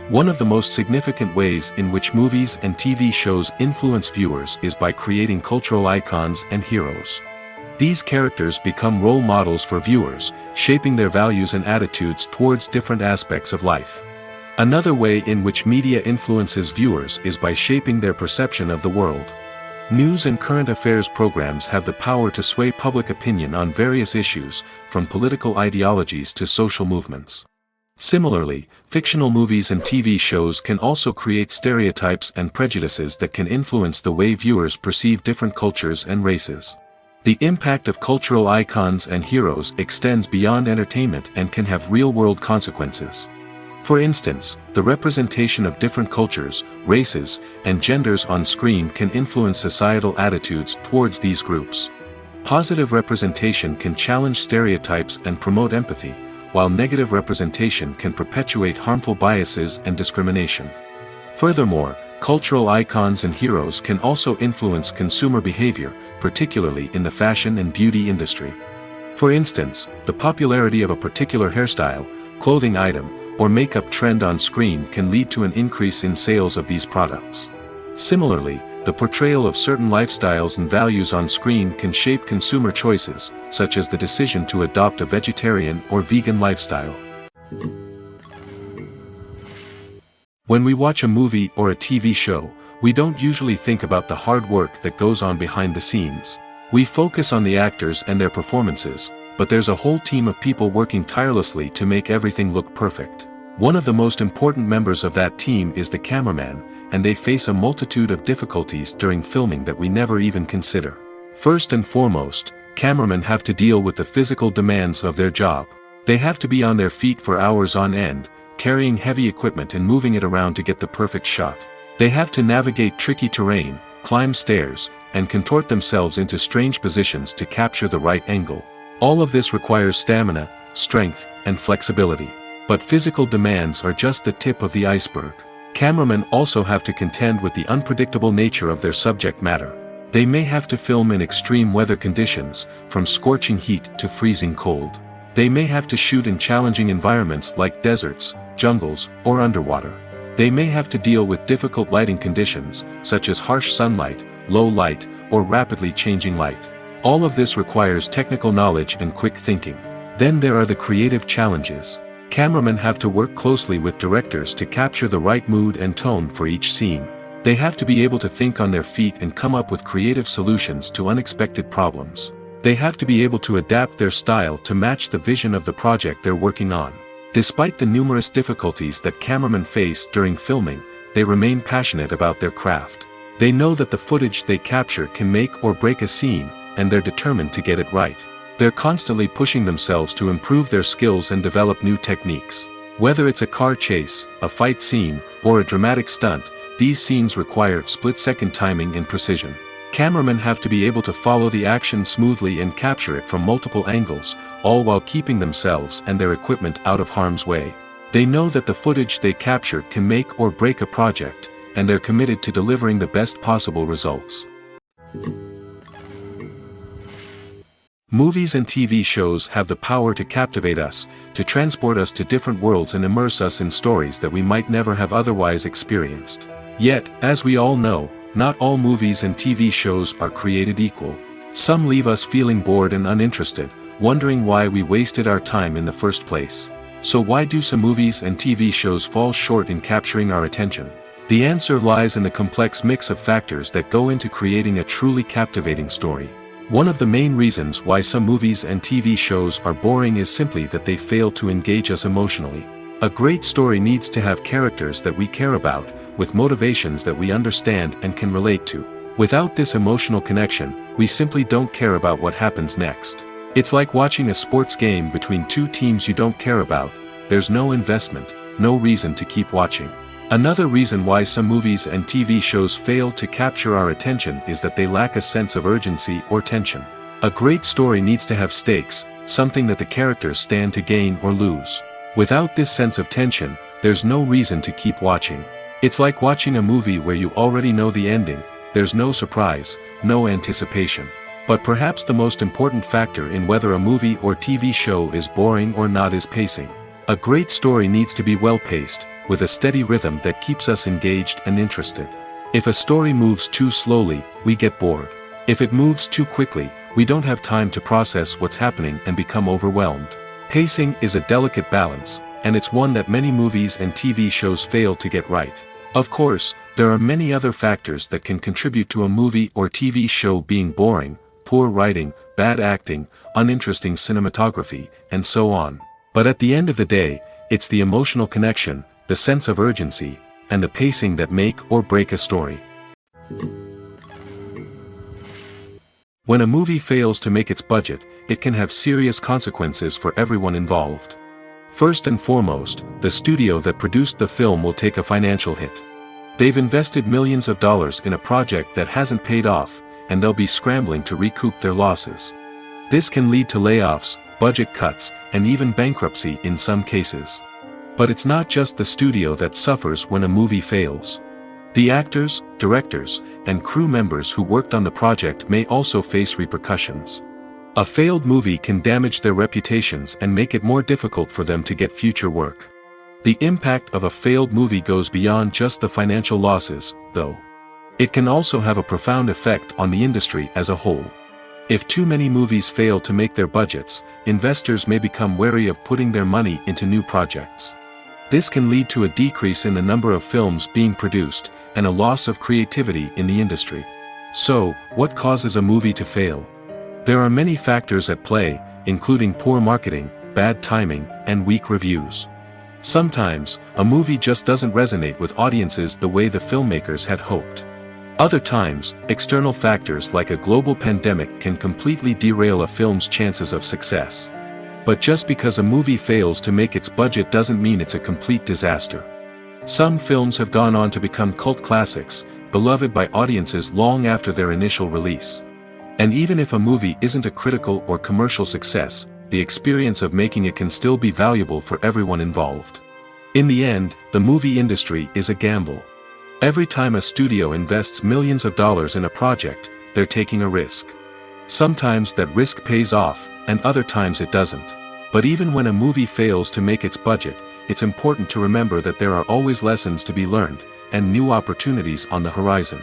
One of the most significant ways in which movies and TV shows influence viewers is by creating cultural icons and heroes. These characters become role models for viewers, shaping their values and attitudes towards different aspects of life. Another way in which media influences viewers is by shaping their perception of the world. News and current affairs programs have the power to sway public opinion on various issues, from political ideologies to social movements. Similarly, fictional movies and TV shows can also create stereotypes and prejudices that can influence the way viewers perceive different cultures and races. The impact of cultural icons and heroes extends beyond entertainment and can have real-world consequences. For instance, the representation of different cultures, races, and genders on screen can influence societal attitudes towards these groups. Positive representation can challenge stereotypes and promote empathy, while negative representation can perpetuate harmful biases and discrimination. Furthermore, cultural icons and heroes can also influence consumer behavior, particularly in the fashion and beauty industry. For instance, the popularity of a particular hairstyle, clothing item, or makeup trend on screen can lead to an increase in sales of these products. Similarly, the portrayal of certain lifestyles and values on screen can shape consumer choices, such as the decision to adopt a vegetarian or vegan lifestyle. When we watch a movie or a TV show, we don't usually think about the hard work that goes on behind the scenes. We focus on the actors and their performances, but there's a whole team of people working tirelessly to make everything look perfect. One of the most important members of that team is the cameraman, and they face a multitude of difficulties during filming that we never even consider. First and foremost, cameramen have to deal with the physical demands of their job. They have to be on their feet for hours on end, carrying heavy equipment and moving it around to get the perfect shot. They have to navigate tricky terrain, climb stairs, and contort themselves into strange positions to capture the right angle. All of this requires stamina, strength, and flexibility. But physical demands are just the tip of the iceberg. Cameramen also have to contend with the unpredictable nature of their subject matter. They may have to film in extreme weather conditions, from scorching heat to freezing cold. They may have to shoot in challenging environments like deserts, jungles, or underwater. They may have to deal with difficult lighting conditions, such as harsh sunlight, low light, or rapidly changing light. All of this requires technical knowledge and quick thinking. Then there are the creative challenges. Cameramen have to work closely with directors to capture the right mood and tone for each scene. They have to be able to think on their feet and come up with creative solutions to unexpected problems. They have to be able to adapt their style to match the vision of the project they're working on. Despite the numerous difficulties that cameramen face during filming, they remain passionate about their craft. They know that the footage they capture can make or break a scene, and they're determined to get it right. They're constantly pushing themselves to improve their skills and develop new techniques. Whether it's a car chase, a fight scene, or a dramatic stunt, these scenes require split-second timing and precision. Cameramen have to be able to follow the action smoothly and capture it from multiple angles, all while keeping themselves and their equipment out of harm's way. They know that the footage they capture can make or break a project, and they're committed to delivering the best possible results. Movies and TV shows have the power to captivate us, to transport us to different worlds and immerse us in stories that we might never have otherwise experienced. Yet, as we all know, not all movies and TV shows are created equal. Some leave us feeling bored and uninterested, wondering why we wasted our time in the first place. So why do some movies and TV shows fall short in capturing our attention? The answer lies in the complex mix of factors that go into creating a truly captivating story. One of the main reasons why some movies and TV shows are boring is simply that they fail to engage us emotionally. A great story needs to have characters that we care about, with motivations that we understand and can relate to. Without this emotional connection, we simply don't care about what happens next. It's like watching a sports game between two teams you don't care about. There's no investment, no reason to keep watching. Another reason why some movies and TV shows fail to capture our attention is that they lack a sense of urgency or tension. A great story needs to have stakes, something that the characters stand to gain or lose. Without this sense of tension, there's no reason to keep watching. It's like watching a movie where you already know the ending. There's no surprise, no anticipation. But perhaps the most important factor in whether a movie or TV show is boring or not is pacing. A great story needs to be well-paced, with a steady rhythm that keeps us engaged and interested. If a story moves too slowly, we get bored. If it moves too quickly, we don't have time to process what's happening and become overwhelmed. Pacing is a delicate balance, and it's one that many movies and TV shows fail to get right. Of course, there are many other factors that can contribute to a movie or TV show being boring: poor writing, bad acting, uninteresting cinematography, and so on. But at the end of the day, it's the emotional connection, the sense of urgency, and the pacing that make or break a story. When a movie fails to make its budget, it can have serious consequences for everyone involved. First and foremost, the studio that produced the film will take a financial hit. They've invested millions of dollars in a project that hasn't paid off, and they'll be scrambling to recoup their losses. This can lead to layoffs, budget cuts, and even bankruptcy in some cases. But it's not just the studio that suffers when a movie fails. The actors, directors, and crew members who worked on the project may also face repercussions. A failed movie can damage their reputations and make it more difficult for them to get future work. The impact of a failed movie goes beyond just the financial losses, though. It can also have a profound effect on the industry as a whole. If too many movies fail to make their budgets, investors may become wary of putting their money into new projects. This can lead to a decrease in the number of films being produced, and a loss of creativity in the industry. So, what causes a movie to fail? There are many factors at play, including poor marketing, bad timing, and weak reviews. Sometimes, a movie just doesn't resonate with audiences the way the filmmakers had hoped. Other times, external factors like a global pandemic can completely derail a film's chances of success. But just because a movie fails to make its budget doesn't mean it's a complete disaster. Some films have gone on to become cult classics, beloved by audiences long after their initial release. And even if a movie isn't a critical or commercial success, the experience of making it can still be valuable for everyone involved. In the end, the movie industry is a gamble. Every time a studio invests millions of dollars in a project, they're taking a risk. Sometimes that risk pays off, and other times it doesn't. But even when a movie fails to make its budget, it's important to remember that there are always lessons to be learned, and new opportunities on the horizon.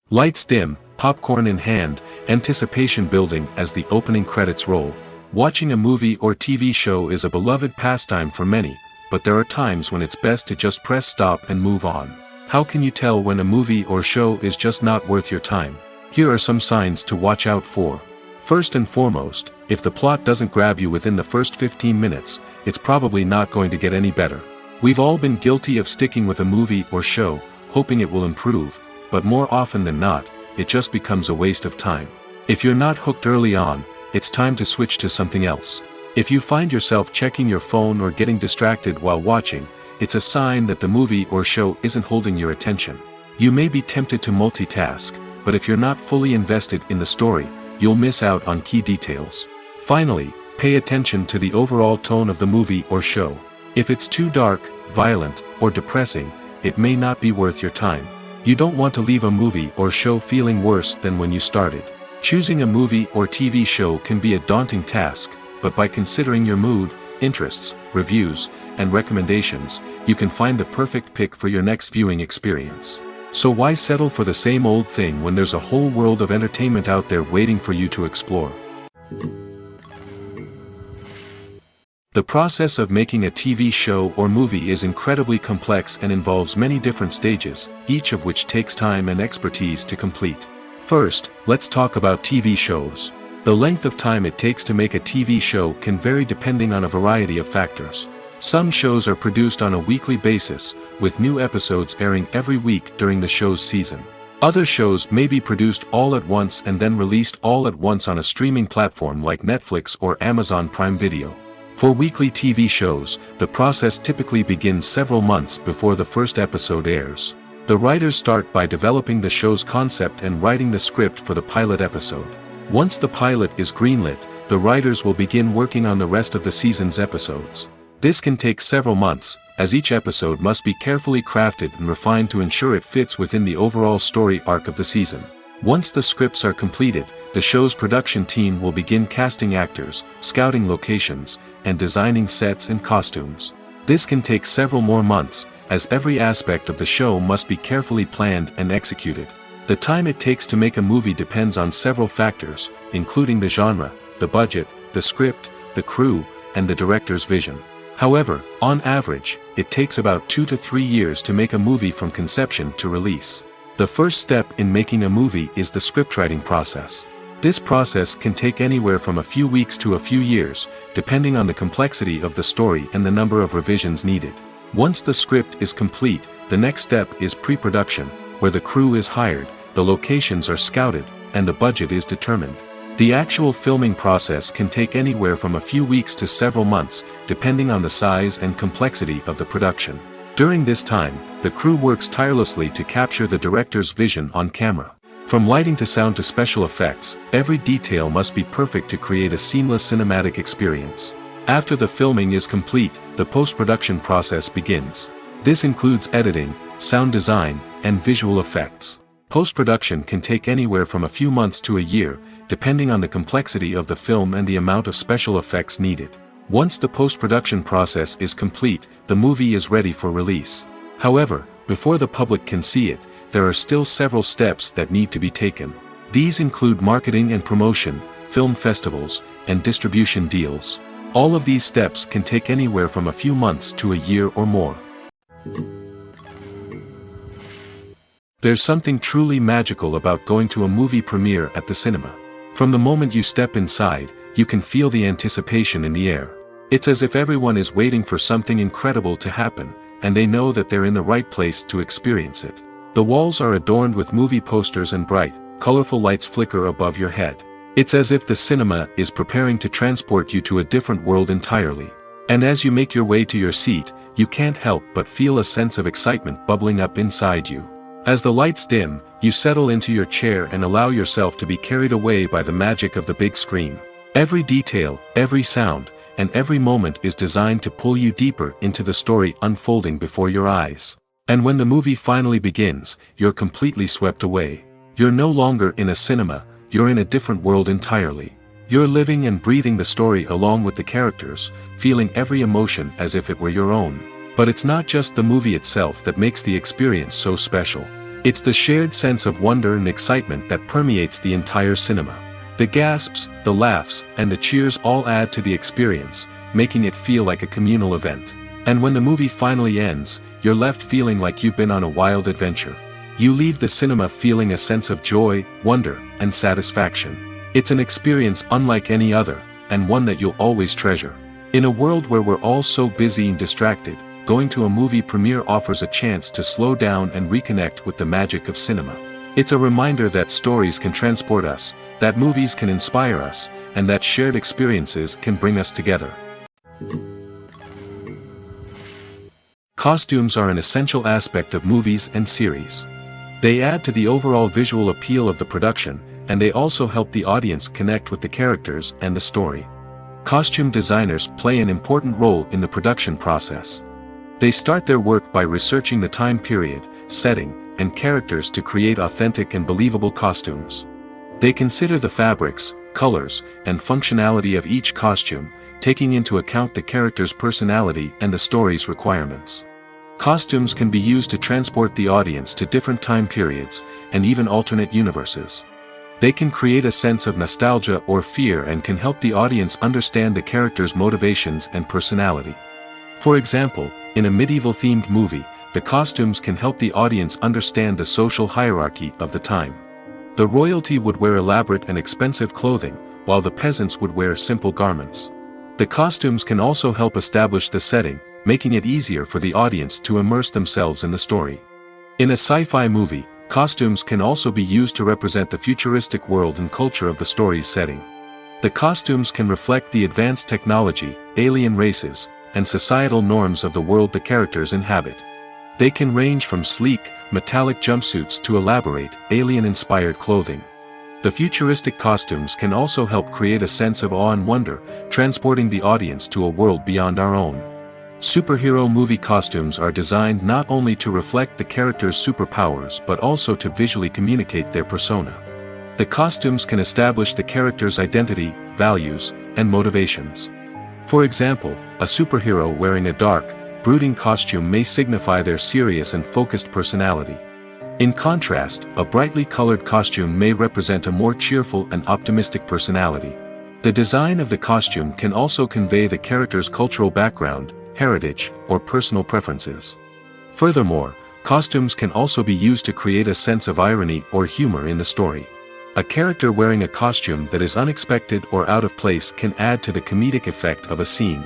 Lights dim, popcorn in hand, anticipation building as the opening credits roll. Watching a movie or TV show is a beloved pastime for many, but there are times when it's best to just press stop and move on. How can you tell when a movie or show is just not worth your time? Here are some signs to watch out for. First and foremost, if the plot doesn't grab you within the first 15 minutes, it's probably not going to get any better. We've all been guilty of sticking with a movie or show, hoping it will improve, but more often than not, it just becomes a waste of time. If you're not hooked early on, it's time to switch to something else. If you find yourself checking your phone or getting distracted while watching, it's a sign that the movie or show isn't holding your attention. You may be tempted to multitask, but if you're not fully invested in the story, you'll miss out on key details. Finally, pay attention to the overall tone of the movie or show. If it's too dark, violent, or depressing, it may not be worth your time. You don't want to leave a movie or show feeling worse than when you started. Choosing a movie or TV show can be a daunting task, but by considering your mood, interests, reviews, and recommendations, you can find the perfect pick for your next viewing experience. So why settle for the same old thing when there's a whole world of entertainment out there waiting for you to explore? The process of making a TV show or movie is incredibly complex and involves many different stages, each of which takes time and expertise to complete. First, let's talk about TV shows. The length of time it takes to make a TV show can vary depending on a variety of factors. Some shows are produced on a weekly basis, with new episodes airing every week during the show's season. Other shows may be produced all at once and then released all at once on a streaming platform like Netflix or Amazon Prime Video. For weekly TV shows, the process typically begins several months before the first episode airs. The writers start by developing the show's concept and writing the script for the pilot episode. Once the pilot is greenlit, the writers will begin working on the rest of the season's episodes. This can take several months, as each episode must be carefully crafted and refined to ensure it fits within the overall story arc of the season. Once the scripts are completed, the show's production team will begin casting actors, scouting locations, and designing sets and costumes. This can take several more months, as every aspect of the show must be carefully planned and executed. The time it takes to make a movie depends on several factors, including the genre, the budget, the script, the crew, and the director's vision. However, on average, it takes about 2 to 3 years to make a movie from conception to release. The first step in making a movie is the scriptwriting process. This process can take anywhere from a few weeks to a few years, depending on the complexity of the story and the number of revisions needed. Once the script is complete, the next step is pre-production, where the crew is hired, the locations are scouted, and the budget is determined. The actual filming process can take anywhere from a few weeks to several months, depending on the size and complexity of the production. During this time, the crew works tirelessly to capture the director's vision on camera. From lighting to sound to special effects, every detail must be perfect to create a seamless cinematic experience. After the filming is complete, the post-production process begins. This includes editing, sound design, and visual effects. Post-production can take anywhere from a few months to a year, depending on the complexity of the film and the amount of special effects needed. Once the post-production process is complete, the movie is ready for release. However, before the public can see it, there are still several steps that need to be taken. These include marketing and promotion, film festivals, and distribution deals. All of these steps can take anywhere from a few months to a year or more. There's something truly magical about going to a movie premiere at the cinema. From the moment you step inside, you can feel the anticipation in the air. It's as if everyone is waiting for something incredible to happen, and they know that they're in the right place to experience it. The walls are adorned with movie posters and bright, colorful lights flicker above your head. It's as if the cinema is preparing to transport you to a different world entirely. And as you make your way to your seat, you can't help but feel a sense of excitement bubbling up inside you. As the lights dim, you settle into your chair and allow yourself to be carried away by the magic of the big screen. Every detail, every sound, and every moment is designed to pull you deeper into the story unfolding before your eyes. And when the movie finally begins, you're completely swept away. You're no longer in a cinema, you're in a different world entirely. You're living and breathing the story along with the characters, feeling every emotion as if it were your own. But it's not just the movie itself that makes the experience so special. It's the shared sense of wonder and excitement that permeates the entire cinema. The gasps, the laughs, and the cheers all add to the experience, making it feel like a communal event. And when the movie finally ends, you're left feeling like you've been on a wild adventure. You leave the cinema feeling a sense of joy, wonder, and satisfaction. It's an experience unlike any other, and one that you'll always treasure. In a world where we're all so busy and distracted, going to a movie premiere offers a chance to slow down and reconnect with the magic of cinema. It's a reminder that stories can transport us, that movies can inspire us, and that shared experiences can bring us together. Costumes are an essential aspect of movies and series. They add to the overall visual appeal of the production, and they also help the audience connect with the characters and the story. Costume designers play an important role in the production process. They start their work by researching the time period, setting, and characters to create authentic and believable costumes. They consider the fabrics, colors, and functionality of each costume, taking into account the character's personality and the story's requirements. Costumes can be used to transport the audience to different time periods, and even alternate universes. They can create a sense of nostalgia or fear and can help the audience understand the character's motivations and personality. For example, in a medieval-themed movie, the costumes can help the audience understand the social hierarchy of the time. The royalty would wear elaborate and expensive clothing, while the peasants would wear simple garments. The costumes can also help establish the setting, making it easier for the audience to immerse themselves in the story. In a sci-fi movie, costumes can also be used to represent the futuristic world and culture of the story's setting. The costumes can reflect the advanced technology, alien races, and societal norms of the world the characters inhabit. They can range from sleek, metallic jumpsuits to elaborate, alien-inspired clothing. The futuristic costumes can also help create a sense of awe and wonder, transporting the audience to a world beyond our own. Superhero movie costumes are designed not only to reflect the character's superpowers but also to visually communicate their persona. The costumes can establish the character's identity, values, and motivations. For example, a superhero wearing a dark, brooding costume may signify their serious and focused personality. In contrast, a brightly colored costume may represent a more cheerful and optimistic personality. The design of the costume can also convey the character's cultural background, heritage, or personal preferences. Furthermore, costumes can also be used to create a sense of irony or humor in the story. A character wearing a costume that is unexpected or out of place can add to the comedic effect of a scene.